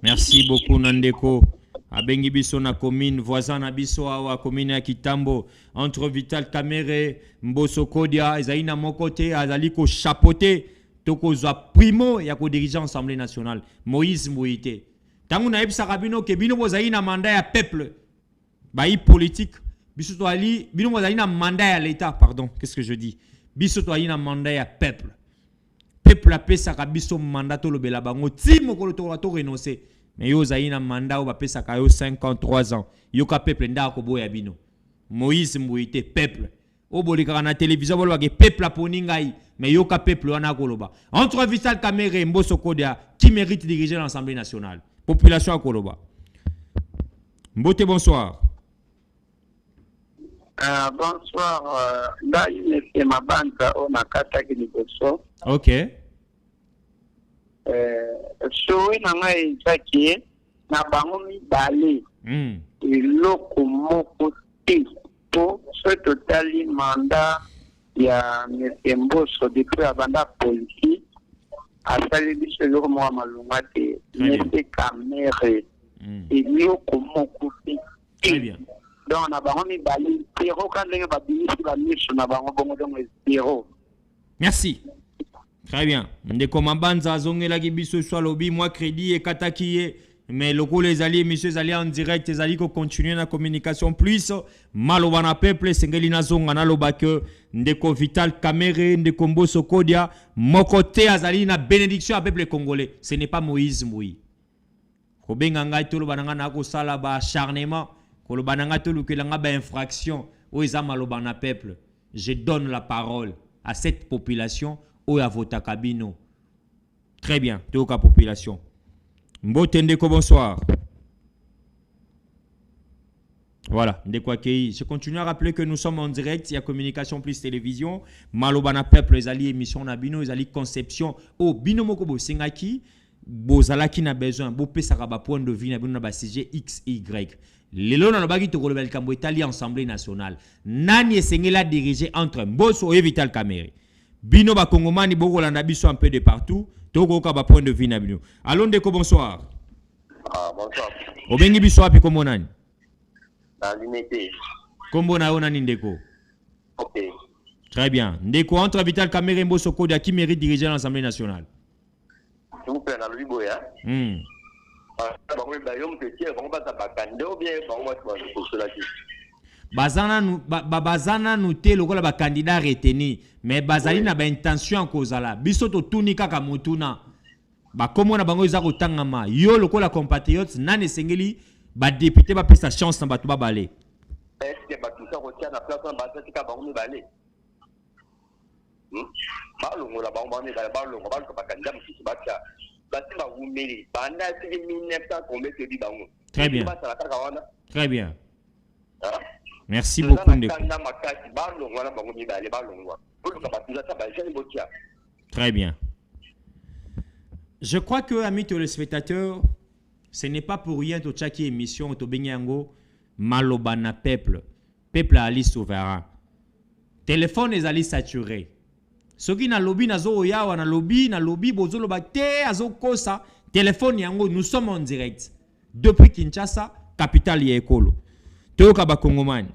Merci beaucoup Nandeko. Abengi biso na commune voisin na biso awa commune ya Kitambo entre Vital Kamerhe Mbosso Kodia ezali na mon côté azali ko chapeauter toko za primo ya ko diriger l'Assemblée nationale Moïse Mouité. Tangu na ebisa kabino ke bino bozali na mandat ya peuple. Ba politique biso to ali bino bozali na mandat ya l'état pardon, qu'est-ce que je dis? Biso to ali na mandat ya peuple. Peuple a pesa biso mandat to lobela bango ti mokolo to renoncer. Mais yo zali na mandat o ba pesa ka yo 53 ans. Yo ka peuple nda ko boya bino. Moïse Mouité peuple. O bolika na télévision bolo ba ke peuple a poni ngai. Mais yo ka peuple wana ko loba. Entre Vital Kamerhe et Mbosso Kodia qui mérite de diriger l'Assemblée nationale. Population à Koloba. Mbote, bonsoir. Bonsoir. Là, il est ma bande au Nakata qui nous reçoit. Ok. Sowe nanga ezaki na bango mibale. Eloko moko te po so totali mandat ya M. Mbosso depuis abanda politique. Asali biso eloko moko malunga te M. Kamerhe eloko moko te. Très bien. Donc na bango mibale zéro ka ndenge babimisi bamiso na bango bongo donc zéro. Merci. Très bien. Ndeko Mabanza azongela ki biso soit lobby moi crédit et kataki mais loko les alliés messieurs alliés en direct les alliés ko continuer na communication plus maloba na peuple sengeli na zonga na loba que ndeko Vital Kamerhe ndeko Mbosso Kodia mokote azali na bénédiction à peuple congolais. Ce n'est pas Moïse Moui. Ko benga ngai to loba nga na ko sala ba acharnement ko loba nga to lukelanga ba infraction o eza maloba na peuple. Je donne la parole à cette population ou à votre cabine. Très bien, toute la population. Mbote Ndeko, bonsoir. Voilà, Ndeko Akei. Je continue à rappeler que nous sommes en direct, il y a communication plus télévision. Malobana peuple, les alliés émission Nabino, les alliés conception. Oh, Bino Mokobo, Sengaki, Bozalaki n'a besoin, Bopé Saraba point de vue, Nabino Naba CG XY. Lelo na lobaki to kolobel kambo Italie Assemblée nationale. Nani esengela diriger entre Mbosso et Vital Kamerhe. Bino ba Kongomani boko landa biso un peu de partout. Toko ka ba point de vue na bino. Allô Ndeko, bonsoir. Ah, bonsoir. Obengi biso api kombo nani? La limité. Kombo na yo nani Ndeko? Ok. Très bien. Ndeko, entre Vital Kamerhe et Mbosso Kodia, qui mérite de diriger l'Assemblée nationale? S'il vous plaît, na lobi boya. Bazana nous te lokola ba candidat retenu mais bazali na ba intention kozala biso to tuni kaka mutuna ba komona bango eza kotangama yo lokola compatriotes nane sengeli ba député ba pesa chance na batu ba balé est-ce que ba tusa ko tia na place na ba tika bango mi balé ba longo la bango mi balé ba longo ba ko ba candidat musu ba tia ba tima wumeli banda tiki 1900 combien que di bango. Très bien. Très bien. Merci beaucoup Ndeko. Très bien. Je crois que, amis téléspectateurs, ce n'est pas pour rien que chaque émission au Benyango Malobana peuple. Peuple ali souverain. Téléphone est ali saturé. Ce qui na lobby na zo oyawa na lobby bozo lobate azo kosa téléphone yango nous sommes en direct depuis Kinshasa, capitale ya ekolo. Toka ba Kongomani.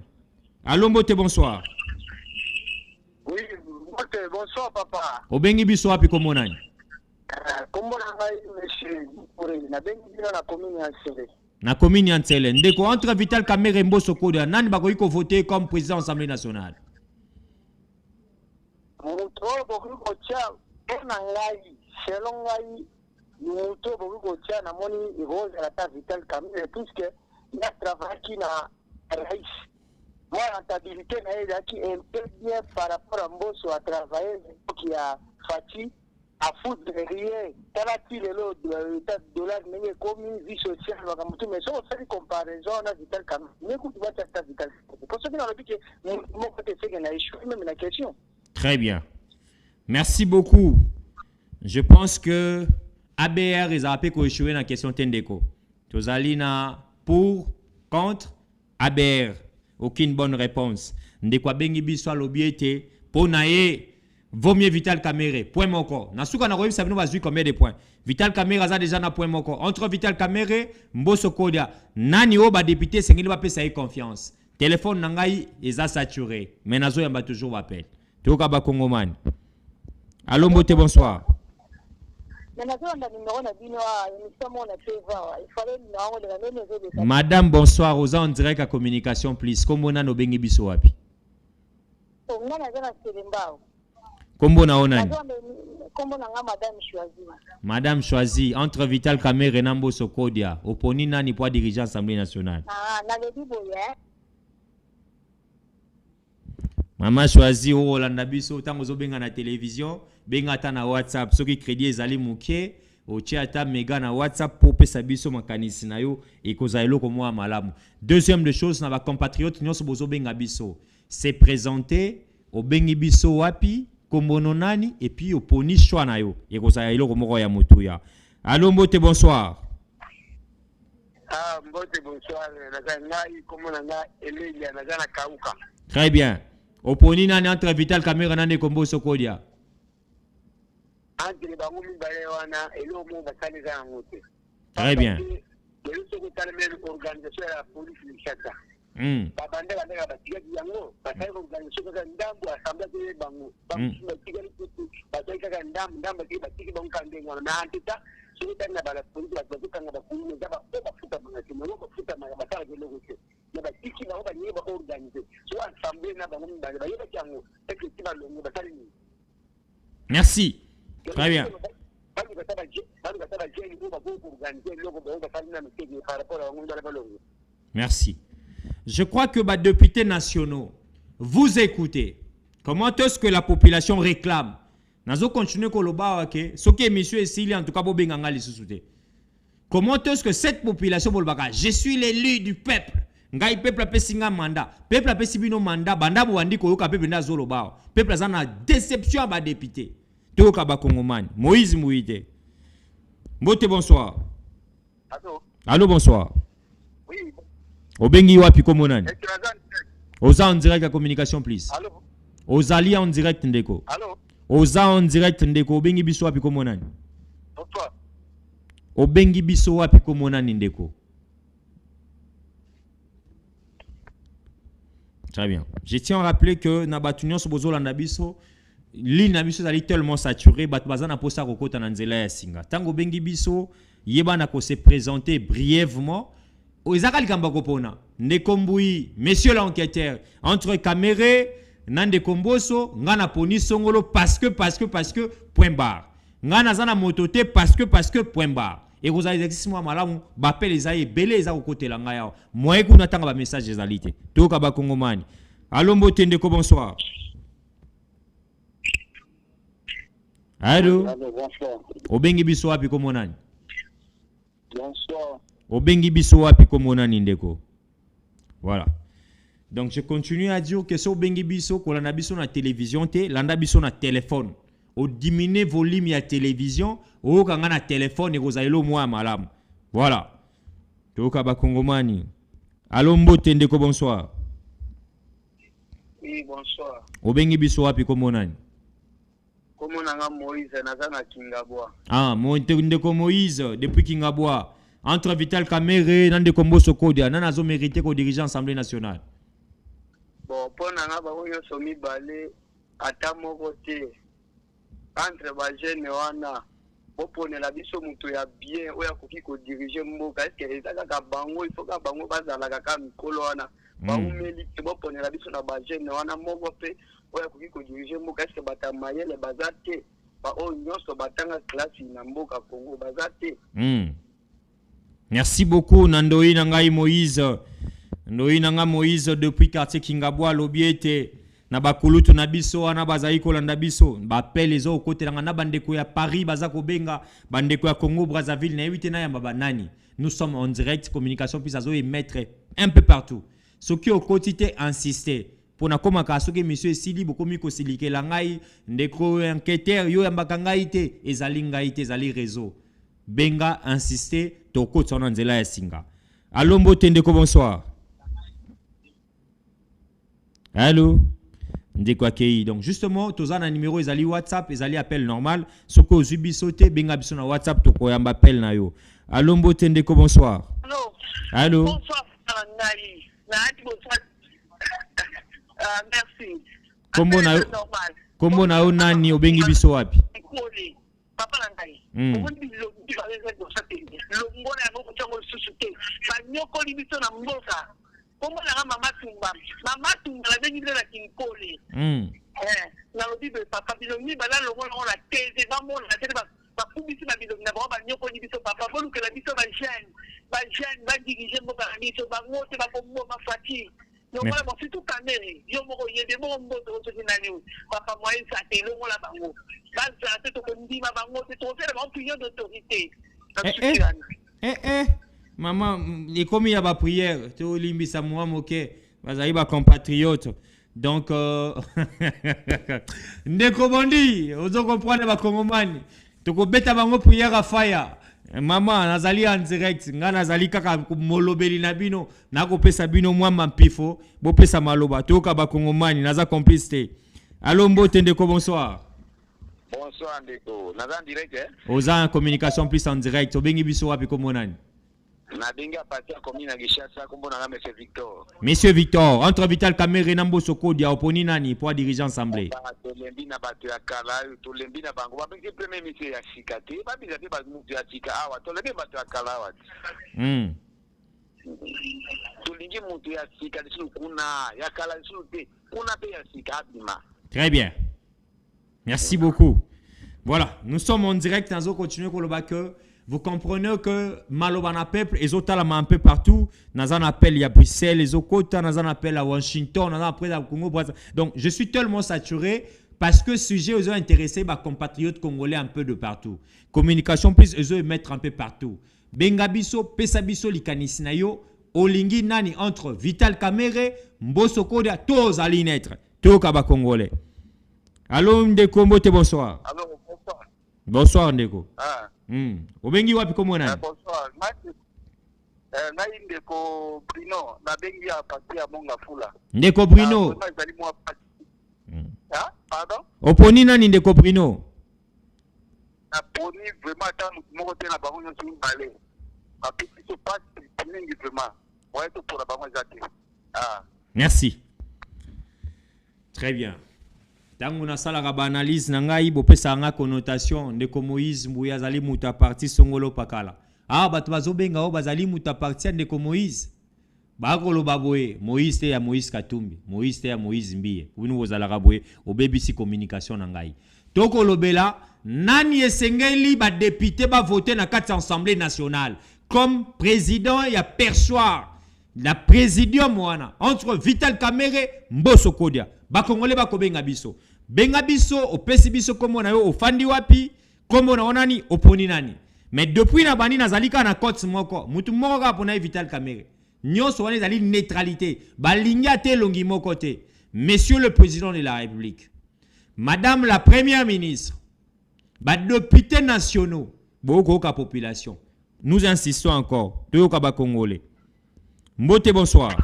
Allô Mbote, bonsoir. Oui, Mbote, bonsoir papa. Obengi biso api kombo nani? Kombo na ngai monsieur Pouré, na bengi bino na commune ya Sere. Na commune ya Ntsele. Ndeko entre Vital Kamerhe et Mbosso Kodia, nani bakoki ko voter comme président de l'Assemblée nationale? Muto boku ko cha na ngai selon ngai muto boku ko cha na moni rose la Vital Kamerhe puisque il a travaillé na rais. Moi rentabilité na elle qui est un peu bien par rapport à Mbosso à travailler qui a Fati à foutre rien. Tala ti le lot de dollar n'est comme vie sociale bakamutu mais so fait comparaison na Vital Kamerhe. Mais ku tu vas ta Vital. Pour ce qui n'a pas que mon côté c'est qu'il a échoué même la question. Très bien. Merci beaucoup. Je pense que ABR est appelé pour échouer dans la question Tendeko. Tozalina pour, contre, ABR. Aucune bonne réponse. Ndekwa bengi biso lobiete pour nae vaut mieux Vital Kamerhe. Point moko. Nasuka na koyebisa bino bazui combien de points. Vital Kamerhe aza déjà na point moko. Entre Vital Kamerhe, Mbosso Kodia, nani o ba député sengeli ba pesa confiance. Téléphone nangai eza saturé. Mais nazo yamba toujours appel. Toka ba Kongomani. Allô Mbote, bonsoir. Madame, bonsoir. Aux en direct à communication, please. Kombo na no bengi biso wapi? Kombo na onani? Madame Choisi, entre Vital Kamerhe et Mbosso Kodia, oponi nani pour diriger l'Assemblée nationale? Maman Choisi au Rolanda biso tango zo benga na télévision, benga ta na WhatsApp, soki crédit ezali muke, o ata mega na WhatsApp pour pesa biso makanisi na yo et kozala eloko mwa malamu. Deuxième de chose na ba compatriotes nyonso bozo benga biso, c'est présenter au bengi biso wapi, kombono nani et puis oponi choix na yo et kozala eloko moko ya mutuya. Allô Mbote, bonsoir. Ah Mbote, bonsoir. Ngai komona nga Emilia nazana kauka. Très bien. Oponi nani entre Vital Kamerhe nani Mbosso Kodia? Entre bangomi bale wana elo mo basali za ngote. Très bien. Le soko talmel organisation ya police Kinshasa. Babanda banda batiga yango, basali organisation ka ndambo assemblée de bango. Bango batiga kutu, basali ka ndambo batiga bango kandenga na antita, soko tana bala police batiga nga bakulu ngaba bafuta bangati mo bafuta ma basali de logote. Na batiki na ba nyeba organiser. So assemblée na bango bale bayeba yango, effectivement longo basali. Merci. Très bien. Merci. Je crois que les députés nationaux, vous écoutez. Comment est-ce que la population réclame? Nous continuons à dire ce que monsieur Essili en tout cas comment est-ce que cette population je suis l'élu du peuple. Ngai peuple a pesinga mandat. Peuple a pesibino mandat. Banda bwandi ko yoka peuple na zolo bao. Peuple a na déception ba député. Toka ba Kongomani. Moïse Mouide. Mbote, bonsoir. Allô. Allô, bonsoir. Oui. Obengi wapi komonani? Oza en direct à communication, please. Allô. Ozali en direct ndeko. Allô. Oza en direct ndeko. Obengi biso wapi komonani? Bonsoir. Obengi biso wapi komonani ndeko. Très bien. Je tiens à rappeler que Nabatunion Sobozo Landabiso, l'île Nabiso est tellement saturée, Batbazana Posa Rokota Nanzela Yasinga. Tango Bengi Biso, Yebana ko se présenter brièvement. Ozakal Kambakopona, Nekombui, messieurs l'enquêteur, entre Kamerhe, Nande Komboso, Ngana Poni Songolo, parce que, point barre. Ngana Zana Motote, parce que, point barre. Et vous avez dit, moi, malamu, bapel les aïe, belé les aïe, côté langaya. Moi, écoute, n'attends pas message des alités. Toka ba Kongomani. Allô, Mbotendeko, bonsoir. Allô. Allô, bonsoir. Obengi biso wapi komonani? Bonsoir. Obengi biso wapi komonani ndeko? Voilà. Donc, je continue à dire que si Obengi biso, qu'on a biso na télévision, landa biso na téléphone. Au diminuer volume ya télévision, au kanga na téléphone et vous allez le moi malam. Voilà. Toka ba Kongomani. Allô Mbotendeko, bonsoir. Oui, bonsoir. Obengi biso wapi komonani? Komonanga Moïse nazana Kingabwa. Ah, Ndeko Moïse depuis Kingabwa. Entre Vital Kamerhe et Ndeko Mbosso Kodia, nana zo mérité ko diriger l'Assemblée nationale. Bon, ponanga ba oyo somi balé ata moko te. Entre ba jeune wana boponela biso moto ya bien oyo akoki kodirige mboka eske eza kaka bango ifoka bango bazalaka kaka mikolo wana baumeli te boponela biso na bagene wana moko mpe oyo akoki kodirige mboka eske bato ya mayele baza te baoyo nyonso batanga klasi na mboka Congo baza te. Merci beaucoup Nandoi Nangai Moïse. Nandoi Nanga Moïse depuis quartier Kingabwa lobiete na bakulutu na biso wana bazali kolanda biso bapel les autres côté na bandeko ya Paris bazako benga bandeko ya Congo Brazzaville na éviter na yamba banani. Nous sommes en direct communication puis azo émettre un peu partout. Ce qui au quotidien insister pour na koma ka soki monsieur Sili bokomi ko silike la ngai ndeko enquêteur yo yambaka ngai te ezali ngai te ezali réseau. Benga insister toko tsona nzela ya singa. Allô Mbote ndeko bonsoir. Allô ndeko akei. Donc justement tozana numéro ezali WhatsApp ezali appel normal soko ozubi sauter benga biso na WhatsApp toko yamba appel na yo. Allô Mbote ndeko bonsoir. Allô. Allô. Bonsoir ngai. Na ati bonsoir. Merci. Kombo na yo nani obengi biso wapi? Papa ngai. Obundi lobi baleza dosate. Longo na ngo kutango susuke. Banyoko libiso na mboka. Kombo na mama tumba. Mama tumba la bengi na kinkole. Na lobi be papa bilongi bala longo na la teze bamona na teze ba kubisi ba bilongi na ba banyoko libiso papa bolu ke la biso ba jeune ba dirige mboka na biso ba ngote ba kombo ma fati. Donc voilà, bon, c'est tout caméra. Yo moko yede mo mboto ko nani. Papa moi ça te longo la bango. Ba ça te ko ndima bango te to faire ba opinion d'autorité. Maman, les commis ya ba prière, to limbisa moi moke, bazali ba compatriote. Donc ndeko bondi, ozo comprendre ba kongomani. To ko beta bango prière à fire. Maman nazali en direct nga nazali kaka molobeli na bino nako pesa bino mwa mampifo bo pesa maloba toka ba kongomani naza complicité. Allô Mbote ndeko bonsoir. Bonsoir ndeko naza en direct Oza en communication plus en direct obengi biso wapi komonani na bengi a partir commune na Gishasa kombo na monsieur Victor. Monsieur Victor entre Vital Kamerhe na Mboso Kodi oponi nani pour diriger assemblée. Tolembi na bato ya kala tolembi na bango ba bengi premier ministre ya sikate ba biza te ba mutu ya tika awa tolembi bato ya kala awa. Tolingi mutu ya sikate sulu kuna ya kala sulu te kuna pe ya sikabima. Très bien. Merci beaucoup. Voilà, nous sommes en direct dans un continuer pour le bac. Vous comprenez que Malobana peuple, les autres un peu partout, nous en appel à Bruxelles, les autres nous en appel à Washington, nous en appel à Congo. Donc je suis tellement saturé parce que ce sujet aux intéressés, ma compatriotes congolais un peu de partout. Communication plus eux mettre un peu partout. Bengabiso, Pesabiso, Likanisinayo, Olingi Nani entre Vital Kamerhe, Mboso Kodia, tous à l'inêtre, tous Kaba congolais. Allô Ndeko Mbote, bonsoir. Allô, bonsoir. Bonsoir Ndeko. Obengi wapi komo nani? Bonsoir. Na Ndeko Bruno, na bengi ya parti ya Monga Fula. Ndeko Bruno. Pardon? Oponi nani Ndeko Bruno? Na poni vraiment tant moko te na bango nyoso mbale. Ma petit se passe mingi vraiment. Ouais to pour la bango zate. Merci. Très bien. Tango na sala ba analyse na ngai bopesa nga connotation Ndeko Moïse Mbuya zali muta parti songolo pakala. Bato bazobenga o bazali muta parti Ndeko Moïse. Bakolo baboye Moïse te ya Moïse Katumbi, Moïse te ya Moïse Mbiye. Winu wozala boye obebisi communication na ngai. Toko lobela nani esengeli ba député ba voter na kati assemblée nationale comme président ya perchoir la présidium wana entre Vital Kamerhe Mboso Kodia. Bakongole bakobenga biso. Benga biso opesi biso komo na yo ofandi wapi komo na onani oponi nani. Mais depuis na bani nazalika na cote moko mutu moko ka pona Vital Kamerhe. Nyonso wana ezali neutralité. Balinga te longi moko te. Monsieur le président de la République. Madame la première ministre. Ba députés nationaux. Boko ka population. Nous insistons encore. Toyoka ba congolais. Mbote bonsoir.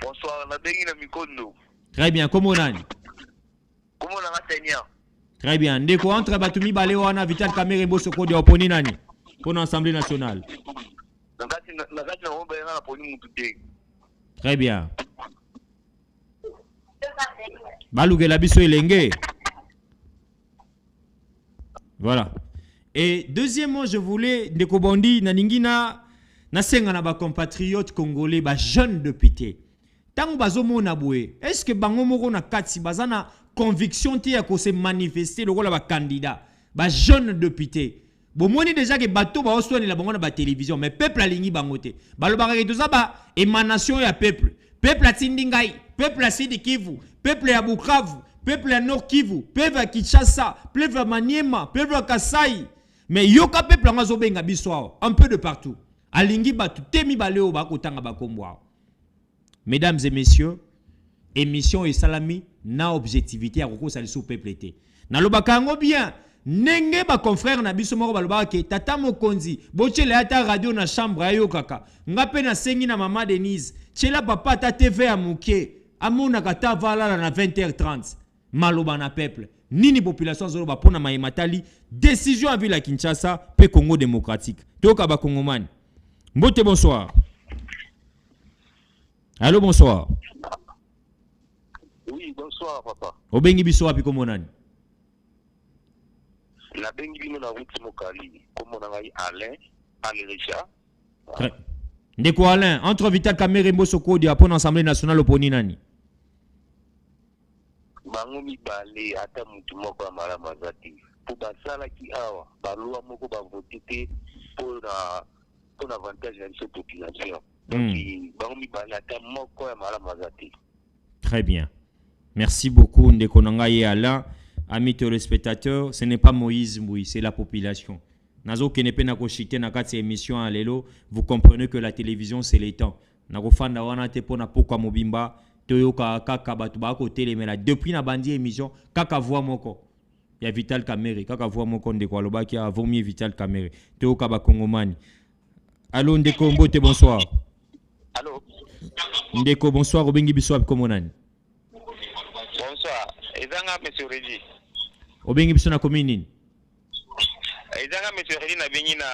Bonsoir, na bengi na mikondo. Très bien, comment nani? Comment na Seigneur? Très bien. Ndeko entre batumi bale wana Vital Kamerhe Mboso Kodia oponi nani? Pour l'Assemblée nationale. Très bien. Balugela biso elenge. Voilà. Et deuxièmement, je voulais ndeko bondi na ningina na senga na ba compatriotes congolais ba jeunes députés. Tango bazomona boye, est-ce que bango moko na kati bazana conviction te ya ko se manifester lokola ba candidat, ba jeunes députés. Bon moni déjà que bateau ba oswani la bango na ba télévision, mais peuple alingi bango te. Balobaka ke toza ba émanation ya peuple. Peuple atindi ngai, peuple a Sud Kivu, peuple ya Bukavu, peuple ya Nord Kivu, peuple ya Kinshasa, peuple ya Maniema, peuple ya Kasai. Mais yoka peuple ngazo benga biso un peu de partout. Alingi batu temi baleo ba kotanga ba kombo. Mesdames et messieurs, émission et salami na objectivité à koko saliso peuple été. Na lobaka ngo bien, nenge ba confrère na biso moko balobaka ke tata mokonzi, bochele ata radio na chambre ayo kaka. Ngape na sengi na mama Denise, chela papa ta TV a muke, amona kata vala na 20h30. Maloba na peuple. Nini population zolo ba pona mayematali, décision à ville à Kinshasa, pe Congo démocratique. Toka ba Kongomani. Mbote bonsoir. Allô, bonsoir. Oui, bonsoir, papa. Obengi biso api komonani. La bengi bino na route Mokali. Komona ngai Alain Richard. Ndeko Alain, entre Vital Kamerhe Mboso Kodia pour l'Assemblée nationale oponi nani? Bango mibale ata mutu moko amala mazati. Pour basala ki awa, balua moko ba voter te pour avantage de cette population. Donc, bango mibale ata moko amala mazati. Très bien. Merci beaucoup Ndeko Nangaye Alain. Amis téléspectateurs, ce n'est pas Moïse Mouy, c'est la population. Nazo kenepe na koshite na kati émission à lelo, vous comprenez que la télévision c'est les temps. Nako fanda wana te pona pokwa mobimba, toyoka kaka batu ba ko telemela depuis na bandi émission kaka voix moko. Ya Vital Kamerhe, kaka voix moko Ndeko aloba ki a vomi Vital Kamerhe. Toyoka ba Kongomani. Allô Ndeko Mbote, bonsoir. Allô. Ndeko bonsoir, obengi biso ab komonani. Bonsoir. Ezanga monsieur Redi. Obengi biso na komini. Ezanga monsieur Redi na bengi na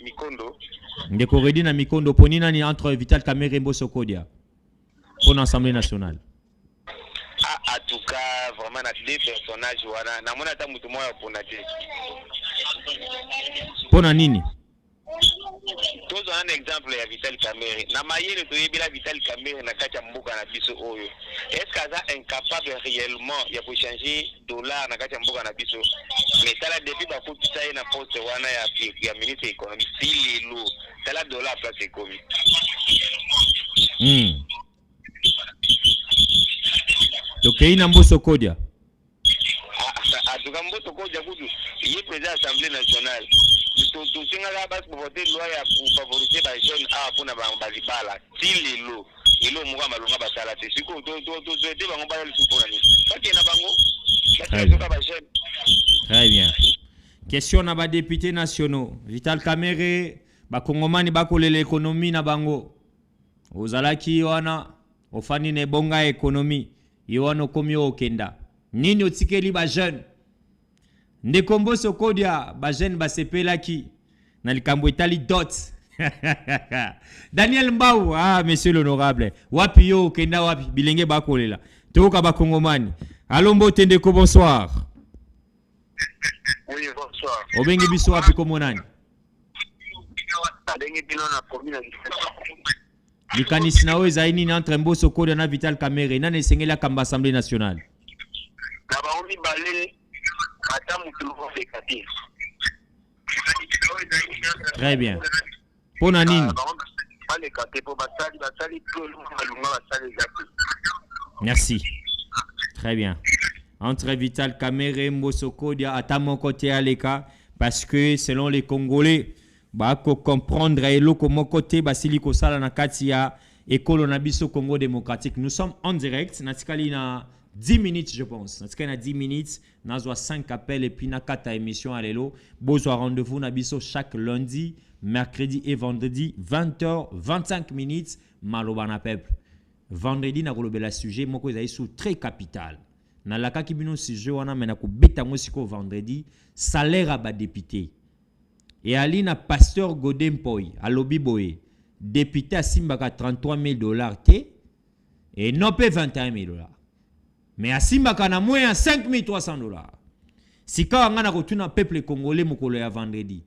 Mikondo. Ndeko Redi na Mikondo poni nani entre Vital Kamerhe Mboso Kodia pour l'Assemblée nationale. Ah, en tout cas, vraiment na deux personnages wana na mona ta mutu moya pona te. Pona nini? Tozo un exemple ya Vital Kamerhe. Na mayele to yebila Vital Kamerhe na kati ya mboka na biso oyo. Est-ce qu'aza incapable réellement ya ko changer dollar na kati ya mboka na biso? Mais tala depuis ba ko tsaye na poste wana ya ministre économie si lelo. Tala dollar place économie. Donc il y a Mboso Kodia. Ah, tout cas Mboso Kodia kudu. Il est président de l'Assemblée nationale. Tout singa la base pour voter loi ya pour favoriser les jeunes à pour na balibala. Si lelo, elo muga malunga basala te. Siko to te bango ba le support ni. Pas que na bango. Très bien. Question na ba députés nationaux. Vital Kamerhe ba Kongomani ba kolele l'économie na bango. Ozalaki wana ofani ne bonga économie. Yoano komi okenda. Nini otikeli ba jeune. Ndeko Mboso Kodia ba jeune ba sepelaki na likambo etali dot. Daniel Mbau, ah monsieur l'honorable. Wapi yo okenda wapi bilenge ba kolela. Toka ba Kongomani. Allô Mbote Ndeko, bonsoir. Oui, bonsoir. Obengi biso wapi komonani? Abengi bino na commune. Likanisi na oyo zaini entre Mboso Kodia na Vital Kamerhe na nesengela kamba Assemblée nationale. Na baomi balé ata mutu moko ekati. Très bien. Pona nini? Merci. Très bien. Entre Vital Kamerhe Mboso Kodia ata moko te aleka parce que selon les Congolais ba ko comprendre eloko moko te basili ko sala na kati ya ekolo na biso Congo démocratique. Nous sommes en direct na tikali na 10 minutes je pense. Na tikali na 10 minutes nazwa 5 appels et puis na kata émission alelo. Bozwa rendez-vous na biso chaque lundi, mercredi et vendredi 20h 25 minutes maloba na peuple. Vendredi na kolobela sujet moko ezali sous très capital. Na laka kibino sujet wana mena ko beta mosiko vendredi salaire à ba député. Et Alina pasteur Godin Poi, à Lobiboé, député à Simbaka $33,000 T, et non pas $21,000. Mais à Simbaka na moins $5,300. Si quand on a un peuple congolais mokolo ya vendredi,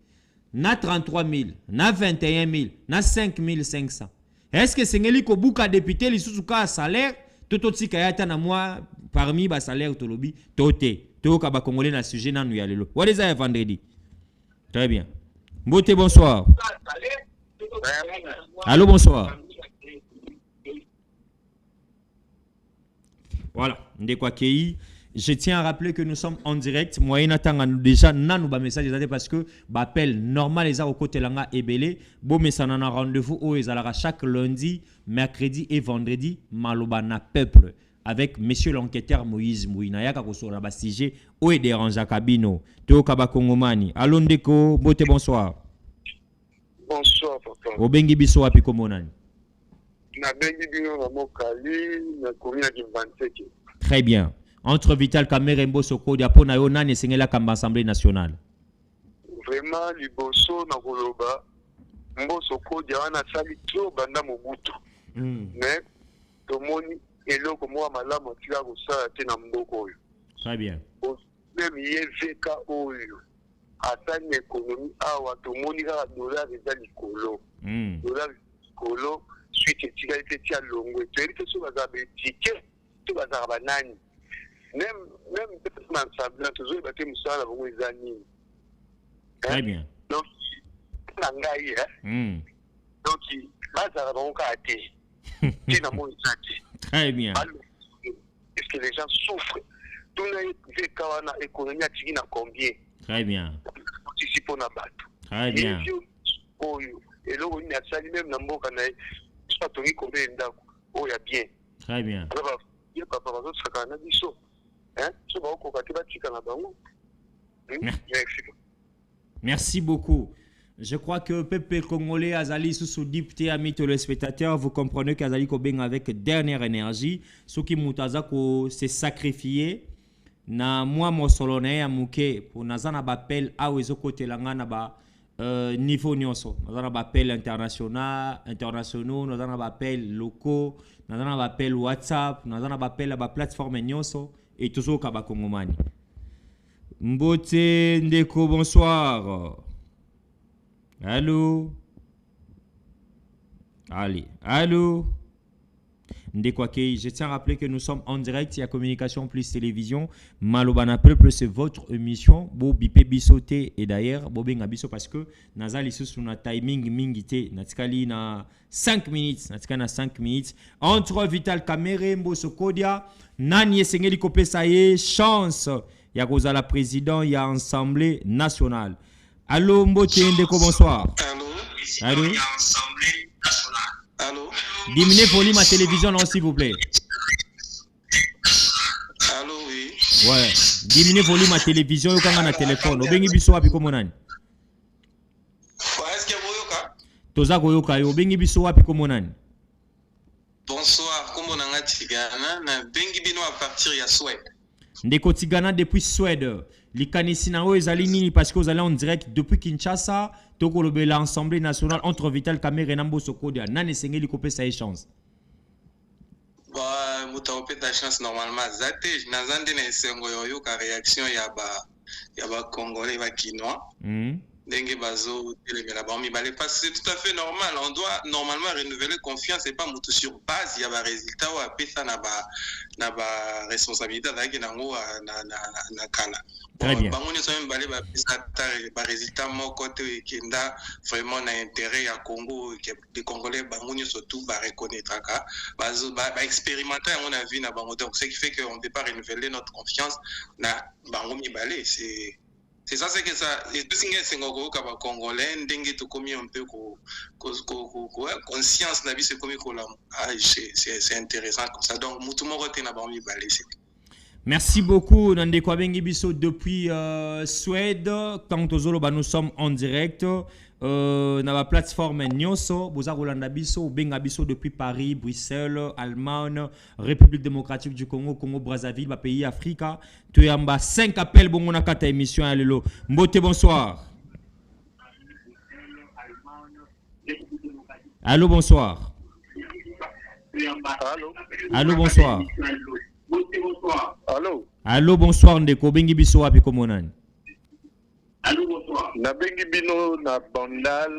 na 33 000, na 21 000, na 5 500. Est-ce que c'est ngeli ko buka député li sous ka salaire toto tika yata na moi parmi ba salaire to lobi toté to ka ba congolais na sujet na nu ya lelo. What is that vendredi? Très bien. Mbote bonsoir. Allô bonsoir. Voilà, Ndekwakeyi. Je tiens à rappeler que nous sommes en direct. Moi, déjà, nous ba message parce que l'appel normal les au côté langa et belé. Bon, mais ça n'en a rendez-vous où ils allaient chaque lundi, mercredi et vendredi. Malobana peuple avec Monsieur l'enquêteur Moïse Mouinaya qui sera bastigé où est dérange à cabino. Teo Kabakongomani. Allô Ndeko, bote bonsoir. Bonsoir papa. Obengi biso api komonani. Na bengi bino na mokali na komina Kimbanteke. Très bien. Entre Vital Kamerhe Mboso Kodia po na yo nani sengela kamba Assemblée nationale. Vraiment liboso na koloba Mboso Kodia wana sali to banda Mobutu. Mais tomoni eloko mo malamu tika kosala te na mboko oyo. Très bien. Même yeveka oyo asali économie awa tomoni kaka dollar eza likolo. Dollar likolo suite etika ete tia longo toyebi te so baza betike to baza banani. Même l'Assemblée, toujours il bâti Moussala pour les années. Très bien. Donc, l'angaï, donc il va à la banque. Très bien. Est-ce que les gens souffrent? Tout le monde a économie à combien? Très bien. Participons à battre. Très bien. Et là, on a sali même dans le monde, soit on y combien d'ako. Oh, il y a bien. Très bien. Il y a pas de sakana biso. Merci beaucoup. Je crois que Peuple Congolais Azali sous député amis téléspectateurs, vous comprenez qu'Azali Kobeng avec dernière énergie, ce qui moutazako s'est sacrifié na moi mon solonné à mouké pour nazana bapel a wezo côté langa ba niveau nyonso nazana bapel internationaux nazana bapel locaux nazana bapel WhatsApp nazana bapel ba plateforme nyonso et toujours kaba Kongomani. Mbote Ndeko, bonsoir. Allô? Allez, allô? Ndekwakeyi, je tiens à rappeler que nous sommes en direct, il y a Communication Plus Télévision. Malobana Peuple, c'est votre émission. Bo bipé bisoté et d'ailleurs, bo benga biso parce que nazali sous na timing mingité, natikali na 5 minutes, natikali na 5 minutes. Entre Vital Kamerhe Mboso Kodia, nani esengeli kopesa ye chance ya kozala président ya Assemblée nationale. Allô Mbote Ndeko, bonsoir. Allô? Allô? Allô? Diminuez volume à télévision, non, s'il vous plaît. Allô, oui. Ouais. Diminuez volume à télévision, ou à téléphone. Obengi biso wapi komonani? Est-ce que vous yoka? Toza koyoka yo. Obengi biso wapi komonani? Bonsoir. Comment on a tigana? Na bengi bino à partir ya Suède. Ndeko tigana depuis Suède. Likanisi na o ezali nini parce que vous allez en direct depuis Kinshasa. Toko lobe l'Assemblée nationale entre Vital Kamerhe et Mboso Kodia. Nane sengeli kopesa chance. Bah, muta opeta chance normalement. Zate, nazande na esengo yo ka réaction ya ba Congolais ba Kinois. Dengue bazo telemela ba mi balé parce que c'est tout à fait normal. On doit normalement renouveler confiance et pas mutu sur base ya ba résultat ou apesa na ba responsabilité avec nango na kana. Très bien. Bango ni so mbale ba résultat mo côté kenda vraiment na intérêt ya Congo que les Congolais bango ni surtout ba reconnaître ka ba expérimenter on a vu na bango donc ce qui fait que on ne peut pas renouveler notre confiance na bango mi balé c'est ça, c'est que ça. Et tout ce qui est Sengogo, Kaba Congolais, Ndengue, tout comme un peu conscience, n'a vu c'est comme c'est intéressant comme ça. Donc, Moutoumoro n'a pas envie de balayer. Merci beaucoup, Ndeko Bengi Biso depuis Suède. Quand nous sommes en direct, dans la plateforme Nyonso, Boza Rolanda Biso, Benga Biso depuis Paris, Bruxelles, Allemagne, République démocratique du Congo, Congo Brazzaville, pays Africa. Tu as 5 appels pour mon akata émission à l'élo. Mbote, bonsoir. Allô, bonsoir. Allô. Allô, bonsoir. Allô. Allô, bonsoir ndeko, bengi biso wapi komonani? Allô, bonsoir. Na bengi bino na bandal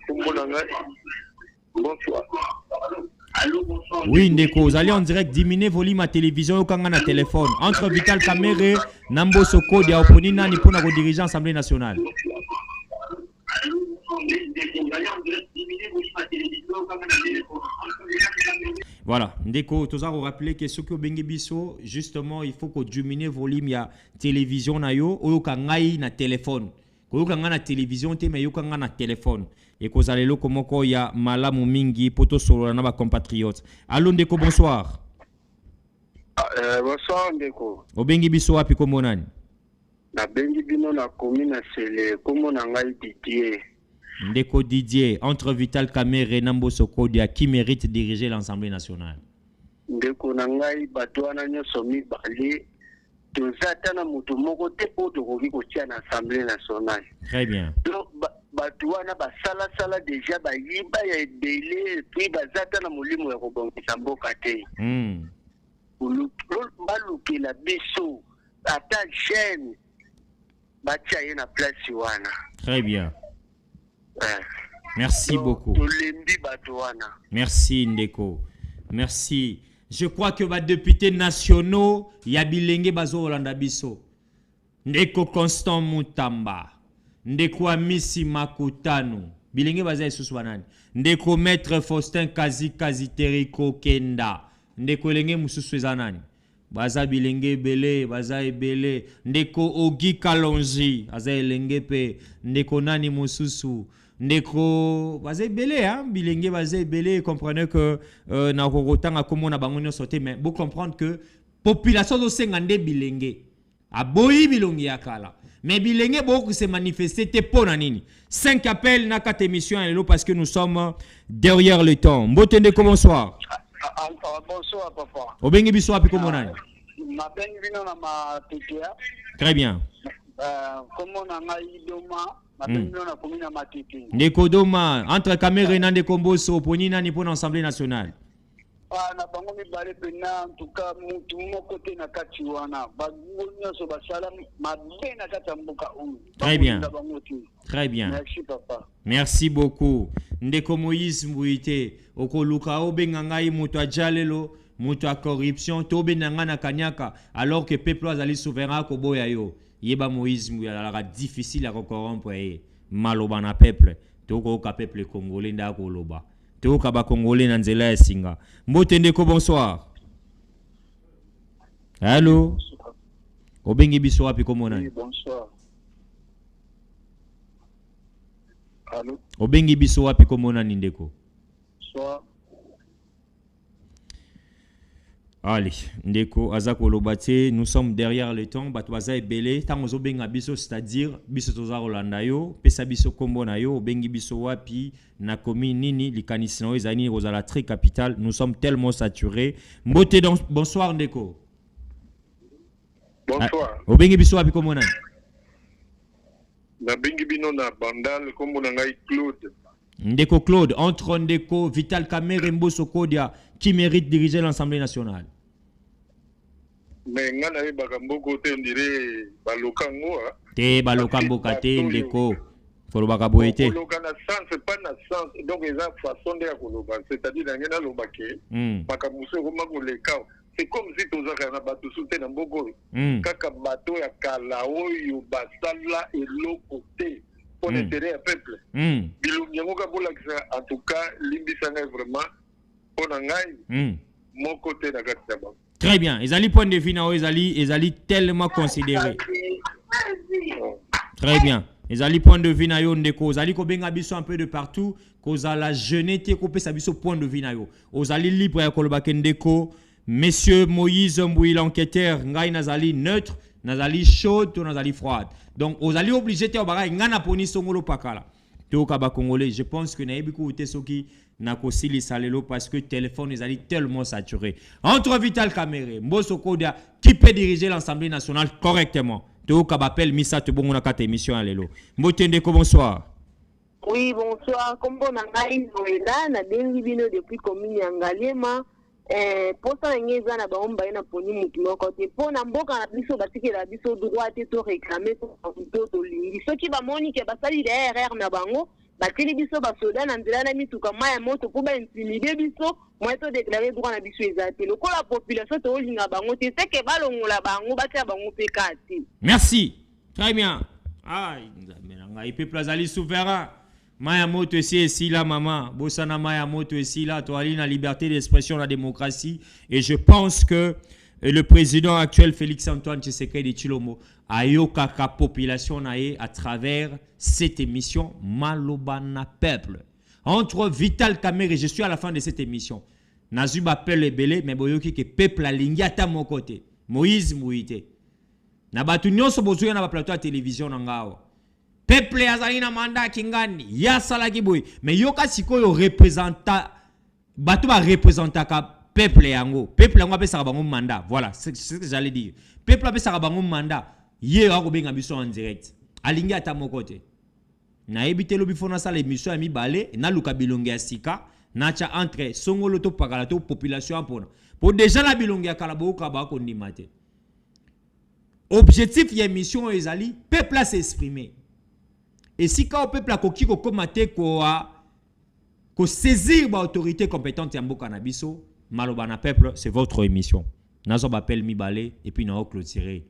komonanga. Bonsoir. Allô, bonsoir. Oui, ndeko, vous allez en direct, diminuer volume à télévision ou quand on a téléphone. Entre Vital Kamerhe, Nambo Soko, Dia Oponina, ni pour nous diriger l'Assemblée nationale. Voilà, ndeko, tous vous rappeler que ce que bengi biso, justement, il faut que diminuer volume ya télévision na yo ou kangai na téléphone. Ko kanga na télévision te mais yo kanga na téléphone. Et ko zalelo komoko ya malamu mingi poto solo na ba compatriotes. Allô ndeko, bonsoir. Bonsoir ndeko. Obengi biso wapi komonani? Na bengi bino na commune Sele, komona ngai Didier. Ndeko Didier, entre Vital Kamerhe et Nambo Soko Dia, qui mérite de diriger l'Assemblée nationale? Ndeko na ngai bato wana nyonso mibale tozata na mutu moko te po tokoki kotia na Assemblée nationale. Très bien. Donc bato wana basala déjà bayiba ya ebele puis bazata na molimo ya kobongisa mboka te. Balukela biso ata jeune batia ye na place wana. Très bien. Merci beaucoup. Merci Ndeko. Merci. Je crois que les députés nationaux, il y a Bilenge Bazo Olanda Biso. Ndeko Constant Mutamba. Ndeko Amisi Makutano. Bilenge Baza Esuswanani. Ndeko Maître Faustin Kazi Teriko Kenda. Ndeko Lenge Mususwezanani. Baza Bilenge Bele, Baza Ebele. Ndeko Ogi Kalonji. Baza Elenge Pe. Ndeko Nani Mususu. Ndeko Baza Ebele, hein? Bilenge Baza Ebele. Comprenez que na Rorotanga comme on a bangonio sauté, mais vous comprendre que population de Sengande Bilenge. A boyi Bilongi Yakala. Mais Bilenge beaucoup se manifester te pona nini. 5 appels na 4 émissions parce que nous sommes derrière le temps. Mbotende bonsoir. Bonsoir papa. Obengi biso api komonani. Ma bengi bino na matetea. Très bien. Comment on a idoma, ma bengi bino na commune na matete. Ndeko Doma entre Kamerhe na Ndeko Mboso ponina ni pour l'Assemblée nationale. Na bango mibale pena en tout cas mutu moko te na kati wana. Bango nyonso basala mabe na kati ya mboka oyo. Très bien. Très bien. Merci papa. Merci beaucoup. Ndeko Moïse Mbuite okoluka obenga ngai mutu ajalelo mutu a corruption to benanga na kanyaka alors que peuple azali souverain ko boya yo. Yeba Moïse Mbuite la difficile à corrompre maloba na peuple. Toko ka peuple congolais nda ko loba. Toko ba congolais na nzela ya singa. Mbote ndeko bonsoir. Allô. Obengi biso wapi komonani? Oui, bonsoir. Allô. Obengi biso wapi komonani ndeko? Bonsoir. Allez, ndeko azako lobate, nous sommes derrière le temps, batwaza ebele, tangozo benga biso, c'est-à-dire biso toza Rolanda yo, pesa biso kombo na yo, bengi biso wapi na komi nini likanisi na ezani rozala très capitale, nous sommes tellement saturés. Mbote bonsoir ndeko. Bonsoir. Obengi biso wapi kombo na? Na bengi bino na bandal kombo na ngai Claude. Ndeko Claude, entre Ndeko Vital Kamerhe Mboso Kodia, qui mérite de diriger l'Assemblée nationale. Mais ngana ye bakamboko te ndire balokango ha. Te balokambo kate Ndeko. Folo bakaboete. Baloka na sens pas na sens. Donc ils ont façon de koloba, c'est-à-dire ngena lobake. Bakamuso koma koleka. C'est comme si tozaka na bato soute na mboko. Kaka bato ya kala oyo basala eloko te. Pour l'intérêt du peuple. En tout cas, l'Imbisanga est vraiment pour mon côté. Très bien. Les ali point de vue, ils ali tellement considérés. Très bien. Les ali point de vue, ils ali kobenga biso un peu de partout. Cause à la jeunesse, kopé sa biso point de vue. Ils ali libre à kolobakendeko. Monsieur Moïse Mbuyi l'enquêteur, ngai nazali neutre. Nazali chaude, to nazali froide. Donc, aux alliés obligés de faire ngana poni songolo pakala. To kaba congolais, je pense que naebi ko soki na kosili salelo parce que téléphone est tellement saturé. Entre Vital Kamerhe, Mboso Kodia, qui peut diriger l'Assemblée nationale correctement. To kaba appelle Missa te bongo na kata émission alelo. Mbotende ko bonsoir. Oui, bonsoir. Kombo na ngai Noela na bengi bino depuis commune ya Ngaliema. posa ngeza na baomba ina poni mutu moko te pona mboka na biso batike la biso droit to réclamer to lingi soki bamoni ke basali derrière na bango bateli biso basoda na nzela na mituka maya moto po ba intimider biso moi to déclarer droit na biso ezate lokola population to linga bango te seke balongola bango batia bango pekati. Merci. Très bien. Ah, il peut placer souverain. Maya moto ici là maman, Bossana Maya moto ici là, toi la liberté d'expression, la démocratie et je pense que le président actuel Félix Antoine Tshisekedi Tshilombo a yokaka population naé à travers cette émission Malobana peuple. Entre Vital Kamerhe, je suis à la fin de cette émission. Nazub appelle le belé mais boyoki que peuple a lingi ata mon côté. Moïse Mouité. Na batu nyonso bozuya na plateau à télévision nangawa. Peuple azali na mandat kingani ya salaki boy mais yoka sikoyo représenta batu ba représenta ka peuple yango apesa bango mandat voilà c'est ce que j'allais dire peuple apesa bango mandat ye ako benga biso en direct alingi ata mokote na ebite lobi fona sala émission ya mibale na luka bilonge ya sika na cha entre songolo to pakala to population apona pour déjà la bilonge ya kala boka ba ko ndimate objectif ya émission ezali peuple à s'exprimer. Et si quand le peuple a koki ko komate ko saisir l'autorité compétente ya mboka na biso, Malobana peuple, c'est votre émission. Nazo bapel mibale et puis na clôturer.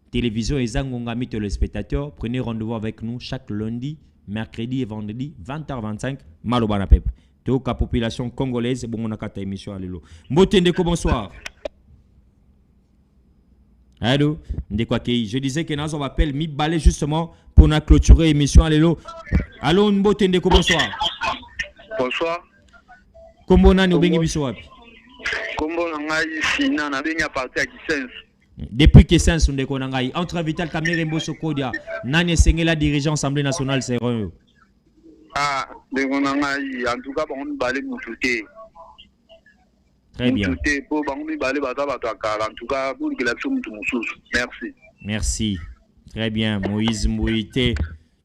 Télévision ezangonga mi téléspectateurs, prenez rendez-vous avec nous chaque lundi, mercredi et vendredi 20h25 Malobana peuple. Donc la population congolaise bon on a kata émission alelo. Mbotendeko bonsoir. Allô, je disais que nous appelle mi balé justement pour nous clôturer l'émission. Allô, allô, Mbotende, bonsoir. Bonsoir. Comment on a nous bengi biso wapi? Comment on a ici na bengi à partir à Kisens. Depuis Kisens on ndeko nangai entre Vital Kamerhe Mboso Kodia, nani sengela dirigeant Assemblée nationale c'est rien. Ah, ndeko nangai en tout cas on balé mututé. Très bien. Merci. Merci. Très bien. Moïse Mouité,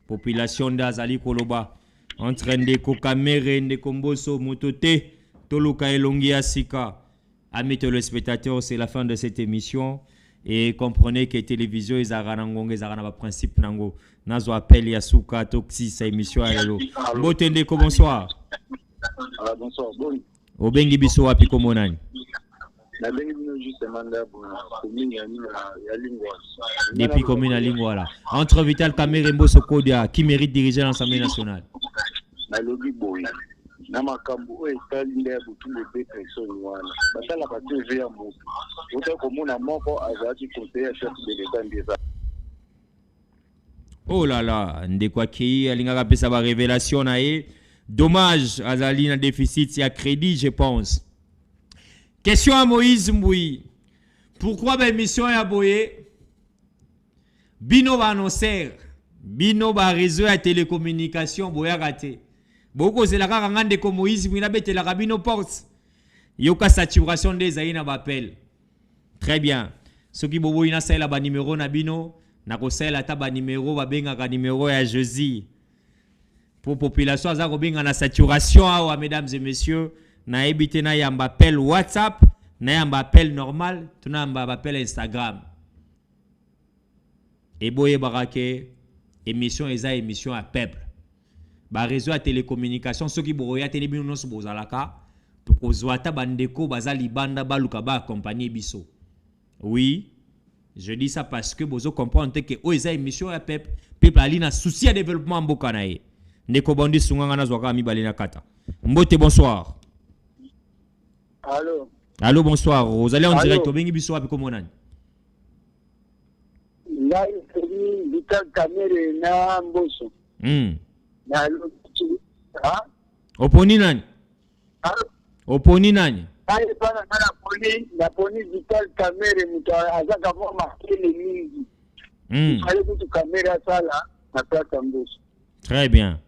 population d'Azali Koloba, entre Ndeko Kamerhe, Ndeko Mboso, Mutote, Toluka Elongi Asika. Amis téléspectateurs, c'est la fin de cette émission. Et comprenez que télévision, ils ont un principe. Nazo appel Yasuka, Toxi, sa émission. Bote Ndeko, bonsoir. Bonsoir. Obengi biso wapi komo nani? Na bengi bino justement là pour commune ya Lingwa. Depuis commune ya Lingwa là. Entre Vital Kamerhe Mboso Kodia qui mérite diriger l'Assemblée nationale. Na lobi boy. Na makambo o etali nde butu le pétrison wana. Basala ba TV ya moko. Oto komuna moko azaki conseiller chef de l'État ndeza. Oh là là, ndekwa ki alingaka pesa ba révélation na ye. Dommage, Azali na déficit, il y a crédit, je pense. Question à Moïse Mboui. Pourquoi la mission est aboyée? Bino va annoncer, Bino va réseau à télécommunication, boya raté. Beaucoup c'est la rangande de Moïse Mboui, n'a bête la rabino porte. Yoka saturation des aïna bapel. Très bien. Ce qui bobo ina sa la ba numéro na bino, na ko sa la taba numéro ba benga ka numéro ya Jésus. Pour population aza kobinga na saturation awa mesdames et messieurs na ebité na yamba appel WhatsApp na yamba appel normal tuna yamba appel Instagram et boye barake émission eza émission à peuple ba réseau à télécommunication ceux qui boya télé bino non bozalaka pour kozwa ta bandeko baza libanda baluka ba accompagner biso. Oui, je dis ça parce que bozo comprendre que o eza émission à peuple ali na souci à développement mboka na ye. Ndeko bondi sunganga na zwaka mibale na kata. Mbote bonsoir. Allô. Allô bonsoir. Vous allez en direct au bengi biso wapi komo nani? Là il Vital Kamerhe na Mboso. Na ah? Oponi nani? Allô. Oponi nani? Ai pana na poni Vital Kamerhe muta azaka mama kile mingi. Allez tout Kamerhe sala na plata Mboso. Très bien.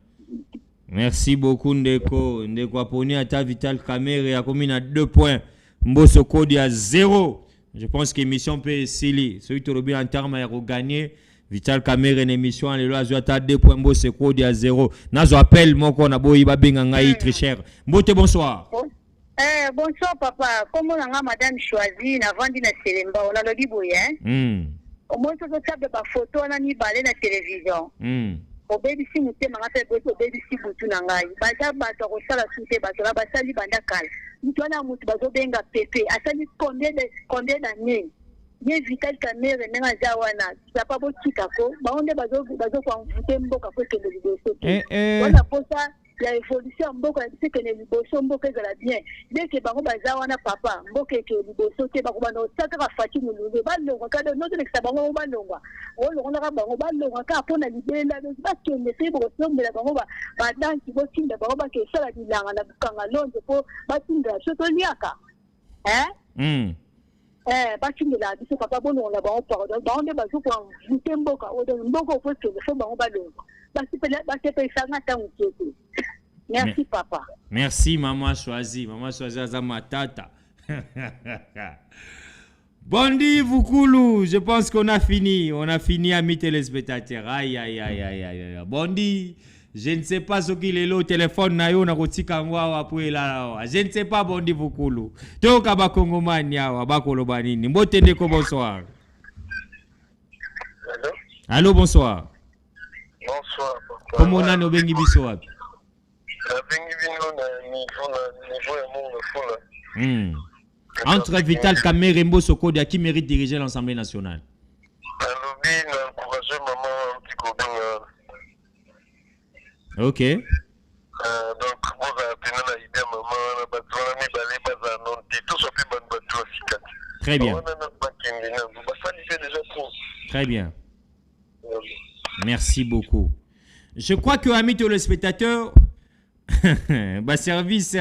Merci beaucoup Ndeko. Ndeko aponi ata Vital Kamerhe a commis à 2 points. Mboso Kodia à 0. Je pense que l'émission peut s'ili. Celui qui a en termes à gagner. Vital Kamerhe une émission à l'élo à 2 points. Mboso Kodia à 0. Nazo appel mon qu'on a beau iba benga ngai très cher. Mbote bonsoir. Bonsoir papa. Comment on a madame choisi na vandi na Selemba on a le dit boye hein. Au moins ça ça de photo on a mis balé na télévision. Au baby si muté manga pe boto baby si butu na ngai. Baza bato ko sala sute bato la basali banda kala. Mutu na mutu bazo benga pepe. Asali combien d'années. Ye Vital Kamerhe menga zawana. Ça pas beau tikako. Ba onde bazo kwa mvute mboka ko ke de liboso. Voilà pour ça la évolution mboka c'est que les liboso mboka za la bien. Dès que bango bazawana papa mboka ke liboso te bako bano saka ka fati mulungu ba longa ka no te que bango ba longa. O longa ka bango ba longa ka pona libela ba ke ne te bo so mbela bango ba danki bo tinda bango ba ke sala dilanga na bukanga londe po ba tinda so to liaka. Bakindela biso papa bono la ba pardon ba onde bazo kwa mtemboka o de mboko ko ke so bango ba longa. Merci papa. Merci maman choisi. Maman choisi azama tata. Bondi Vukulu, je pense qu'on a fini. On a fini amis téléspectateurs. Aïe aïe aïe aïe aïe. Bondi, je ne sais pas ce qu'il est là au téléphone na yo na kotika ngwa après là. Je ne sais pas Bondi Vukulu. Toka ba Kongomani awa ba koloba nini. Mbotende ko bonsoir. Allô bonsoir. Bonsoir. Comment on a nos bengi biso wapi? Bengi bino na niveau ya monde fola. Entre Vital Kamerhe Mbosso Kodia qui mérite diriger l'Assemblée nationale. Alobi na encourager maman petit copain. OK. Donc vous avez na idée maman na batona mi balé baza non tout so fait bonne bato fikat. Très bien. Très bien. Merci beaucoup. Je crois que, amis téléspectateurs, bah service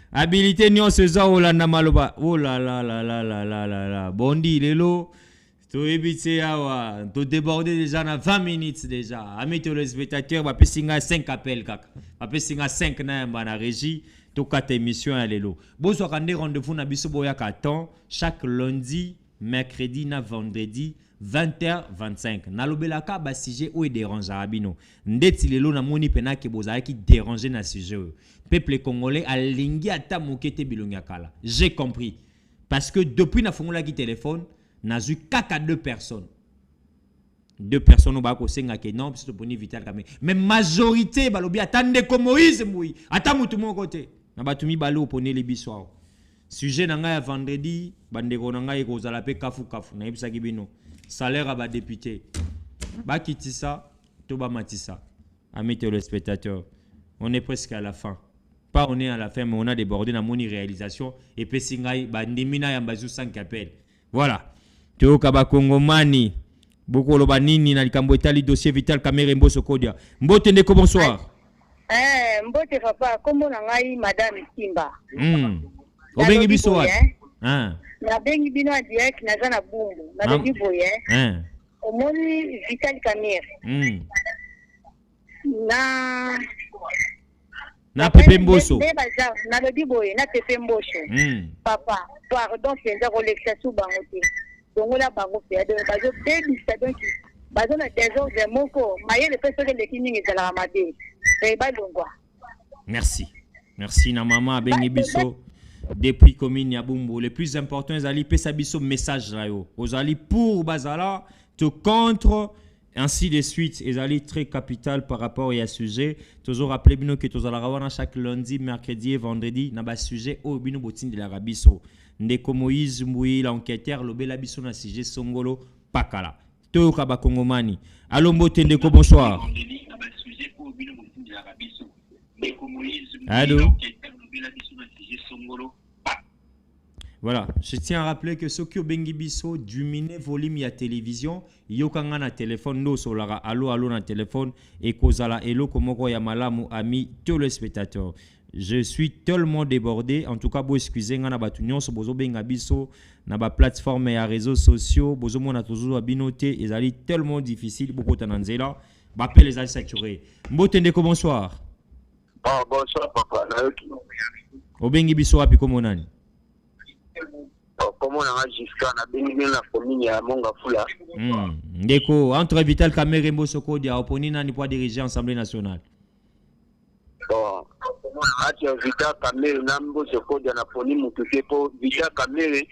habilité nyon seza olanda maloba. Oh là là là là là là là là. Bondi lelo. To ebité awa. To déborder déjà na 20 minutes déjà. Amis téléspectateurs, bah pesinga 5 appels kaka. Bah pesinga 5 na mbana régie. To 4 émissions à lelo. Bonsoir kande rendez-vous na biso boya ka temps chaque lundi, mercredi na vendredi. 20h25 nalobelaka ba sujet o dérange abino ndeti lelo na moni pena ke bozala ki déranger na sujet peuple congolais alingi ata mokete bilonga kala j'ai compris parce que depuis na fongola ki téléphone na eu kaka deux personnes ba ko senga ke non parce que poni Vital Kamerhe mais majorité balobi atande ko Moïse Moui ata mutu moko te na batumi balo poni le biswa sujet na nga ya vendredi bandeko na nga ekozala pe kafu na yebisa ki bino salaire à ba député. Ba kitisa, to ba matisa. Amis téléspectateurs, on est presque à la fin. Pas on est à la fin, mais on a débordé dans mon réalisation. Et puis singai, ba ndimina ya mbazu 5 appels. Voilà. To kaba Kongomani. Boko loba nini na likambo etali dossier Vital Kamerhe Mbosso Kodia. Mbote ndeko bonsoir. Mbote papa, kombo na ngai madame Simba. Obengi biso wa. Na bengi bino direct na zana bumbu na bengi boye omoni Vital Kamerhe na Pepe Mbosso na bengi boye na Pepe Mbosso papa pardon penza kolekisa su bango te donc la bango fait de bazo baby ça donc bazo na désordre moko mayele pesa ke lekiningi zala amade e ba longwa. Merci na mama bengi biso depuis commune ya Bumbu. Le plus important, c'est d'aller pesa biso message là yo. Aux ali pour bazala, to contre, ainsi de suite. Et ali très capital par rapport à ce sujet. Toujours rappelez bino que tous ala chaque lundi, mercredi et vendredi na ba sujet au bino botin de l'Arabie so. Ndeko Moïse Moui l'enquêteur lobela biso na sujet Songolo Pakala. To kaba Kongomani. Allo mbote ndeko bonsoir. Allô. Voilà, je tiens à rappeler que ceux qui ont bengi biso diminué volume ya télévision, yokanga na téléphone no solara allo na téléphone et kozala elo komoko ya malamu ami téléspectateurs. Je suis tellement débordé, en tout cas bo excusez nga na batu nyonso bozo benga biso na ba plateforme ya réseaux sociaux, bozo mona toujours abinoté ezali tellement difficile bokota na nzela, ba appel les saturé. Mbote ndeko bonsoir. Bonsoir papa. Obengi biso wapi komo nani? Comment on a jusqu'à la bénédiction la commune à Mongafula. Ndeko, entre Vital Kamerhe Mbosso Kodia, oponi nani pour diriger l'Assemblée nationale? Bon, ati Vital Kamerhe na Mbosso Kodya na poni mutu te po Vital Kamerhe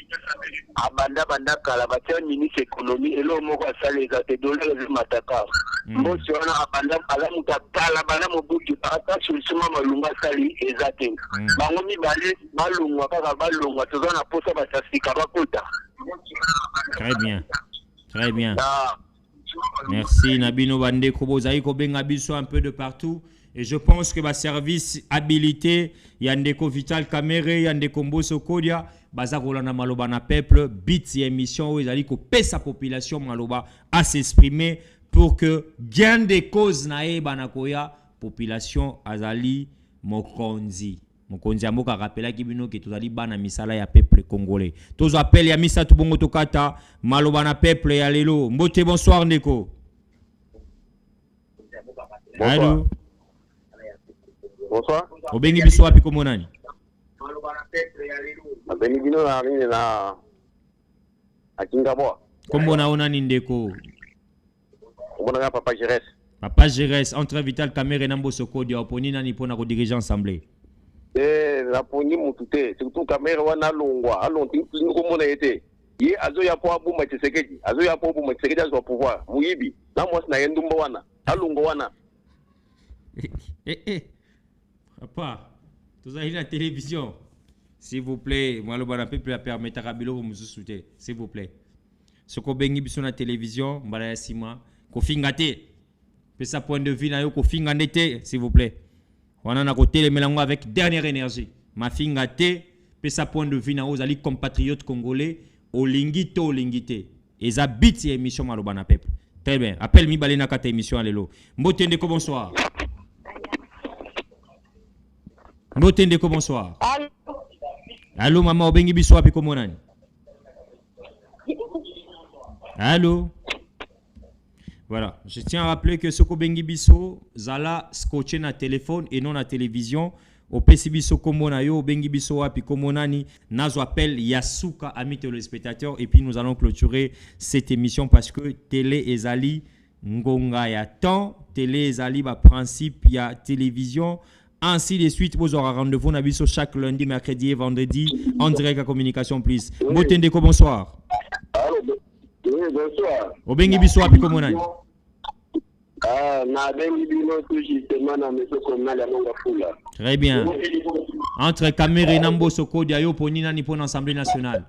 abanda kala batia ministre économie elo moko asali ezate dollar mataka Mbosso wana abanda ala muta kala bana mobutu ata solution malunga asali ezate bango mibale balungwa kaka balungwa toza na posa batasika bakota. Très bien. Très bien. Merci Nabino Bande Kobozaï Kobenga biso un peu de partout. Et je pense que ma service habilité, Yandeko Vital Kamerhe, Yandeko Mbosso Kodya, Bazakola na maloba na peuple, bit émission où ils allaient couper sa population maloba à s'exprimer pour que gain des causes nae banakoya population azali mokonzi. Mokonzi amoka rappela kibino ke tozali bana misala ya peuple congolais. Tozo appel ya misa tubongo tokata maloba na peuple ya lelo. Mbote bonsoir Ndeko. Allô. Bonsoir. Obengi biso wapi komo nani? Abengi bino na nini na Akingabwa. Kombo na ona Ndeko. Kombo na Papa Gires. Papa Gires entre Vital Kamerhe na Mbosso Kodya oponi nani pona ko diriger assemblée. La poni mutute surtout Kamerhe wana longwa alonti kombo na ete. Ye azo ya po abuma Tshisekedi. Azo ya po abuma Tshisekedi azo pouvoir. Muyibi. Na mwasi na yendumba wana. Alongo wana. Papa, vous avez la télévision. S'il vous plaît, moi le bon peuple a permis à Rabilo vous soutenir. S'il vous plaît. Ce qu'on bengi biso na télévision, mbala sima, ko fingate. Pe sa point de vue na yo ko fingandete, s'il vous plaît. On a côté les mélanges avec dernière énergie. Ma fingate, pe sa point de vue na aux ali compatriotes congolais, au lingito lingité. Et ça bit émission maloba na peuple. Très bien. Appelle mi balena kata émission alelo. Mbotende ko bonsoir. Mbotende ko bonsoir. Allô maman obengi biso wapi komo nani? Allô. Voilà, je tiens à rappeler que Soko Bengi Biso zala scotché na téléphone et non na télévision. Au PC Biso komo na yo Bengi Biso wapi komo nani nazo appelle Yasuka amis téléspectateurs et puis nous allons clôturer cette émission parce que télé ezali ngonga ya temps, télé ezali ba principe ya télévision. Ainsi de suite, vous aurez rendez-vous na biso chaque lundi, mercredi et vendredi en direct à Communication Plus. Mbotendeko bonsoir. Allô, oui, bonsoir. Obengi biso wapi komo nani? Na bengi bino tout justement na maison communale ya Monga Fula. Très bien. Entre Kamerhe na Mbosso Kodya yo poni nani pour l'Assemblée nationale?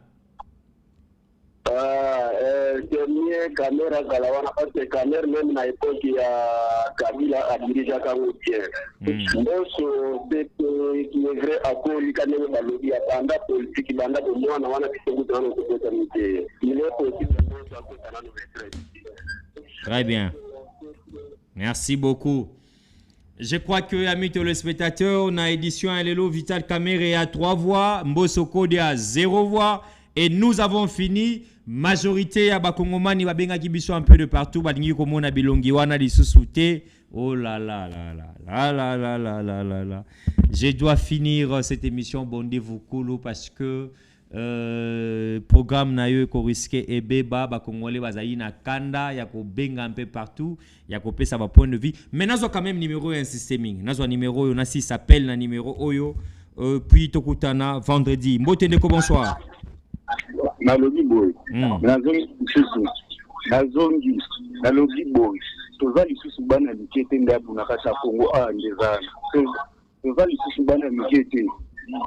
Dernier Kamerhe Kalawana parce que Kamerhe même na époque ya Kabila a dirigé Kango Pierre. Mbosso qui est vrai à Koli Kaneme balobi ya banda politique banda de moi na wana bisengu dans notre communauté. Il est possible de à la Très bien. Merci beaucoup. Je crois que, amis téléspectateurs, on a édition Alelo Vital Kamerhe à 3 voix, Mbosso Kodya à 0 voix. Et nous avons fini. Majorité à Bakongomani, Babenga Kibiso un peu de partout. Badingi Komona Bilongi Wana Lissousouté. Oh là là là là là là là là là là là. Je dois finir cette émission Bondez-vous Koulou parce que programme na yo ko risqué et beba Bakongolais bazali na kanda ya ko benga un peu partout ya ko pesa ba point de vue. Mais nazo quand même numéro un systéming. Nazo numéro yo na si s'appelle na numéro oyo puis tokutana vendredi. Mbotende ko bonsoir. Nalobi boy. Nalobi boy. Toza lisusu bana mikete ndabu na kasa Kongo ndeza. Toza lisusu bana mikete.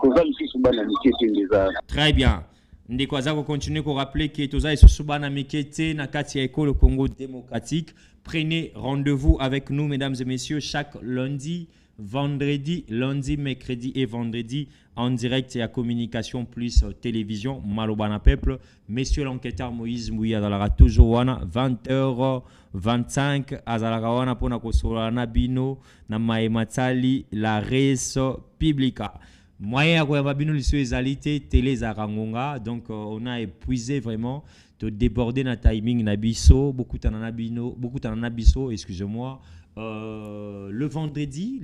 Toza lisusu bana mikete ndeza. Très bien. Ndeko azako continuer ko rappeler que toza lisusu bana mikete na kati ya école Congo démocratique. Prenez rendez-vous avec nous mesdames et messieurs chaque lundi, vendredi, lundi, mercredi et vendredi en direct et à Communication Plus télévision Malobana Peuple. Monsieur l'enquêteur Moïse Mouya Dalara toujours wana 20h25 Azalara wana pona kosolana bino na maematali la res publica. Moyen ya koyamba bino liso ezalité télé zarangonga donc on a épuisé vraiment de déborder na timing na biso beaucoup tanana biso excusez-moi. Le vendredi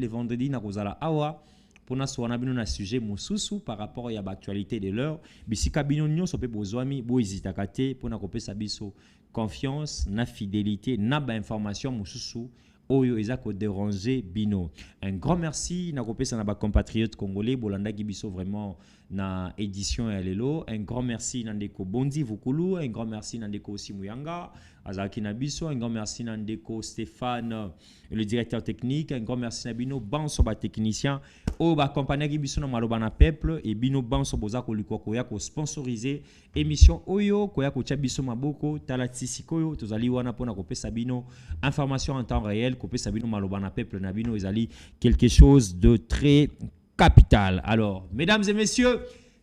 na kozala awa pour na soana bino na sujet mosusu par rapport à l'actualité de l'heure bisika bino nyonso pe bozwami bo hésitaka te pour na kopesa biso confiance na fidélité na ba information mosusu oyo ezako déranger bino. Un grand merci na kopesa na ba compatriotes congolais bolanda ki biso vraiment na édition ya lelo. Un grand merci na ndeko Bondi Vukulu, un grand merci na ndeko Simuyanga azaki na biso, un grand merci na ndeko Stéphane le directeur technique, un grand merci na bino banso ba technicien o ba compagnie ki biso na maloba na peuple et bino banso boza ko likwa ko ya ko sponsoriser émission oyo ko ya ko tia biso maboko tala tisikoyo tozali wana pona ko pesa bino information en temps réel ko pesa bino maloba na peuple na bino ezali quelque chose de très capital. Alors mesdames et messieurs,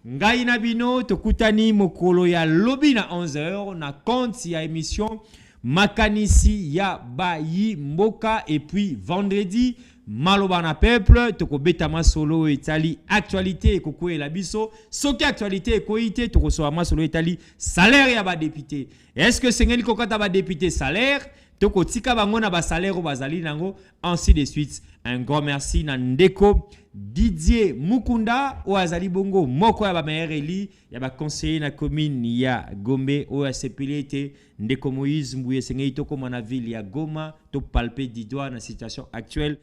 ngai na bino tokutani mokolo ya lobi na 11h na compte ya émission makanisi ya bayi mboka et puis vendredi maloba na peuple toko betama solo etali actualité ekoko la biso soki actualité ekoite toko so ma solo etali salaire ya ba député. Est-ce que sengeli kokata ba député salaire toko tika bango na ba salaire o bazali nango ainsi de suite. Un grand merci na ndeko Didier Mukunda o azali bongo moko ya ba maire ya ba conseiller na commune ya Gombe o ya sepilité ndeko Moïse Mbuye sengeli toko na ville ya Goma to palper du doigt na situation actuelle.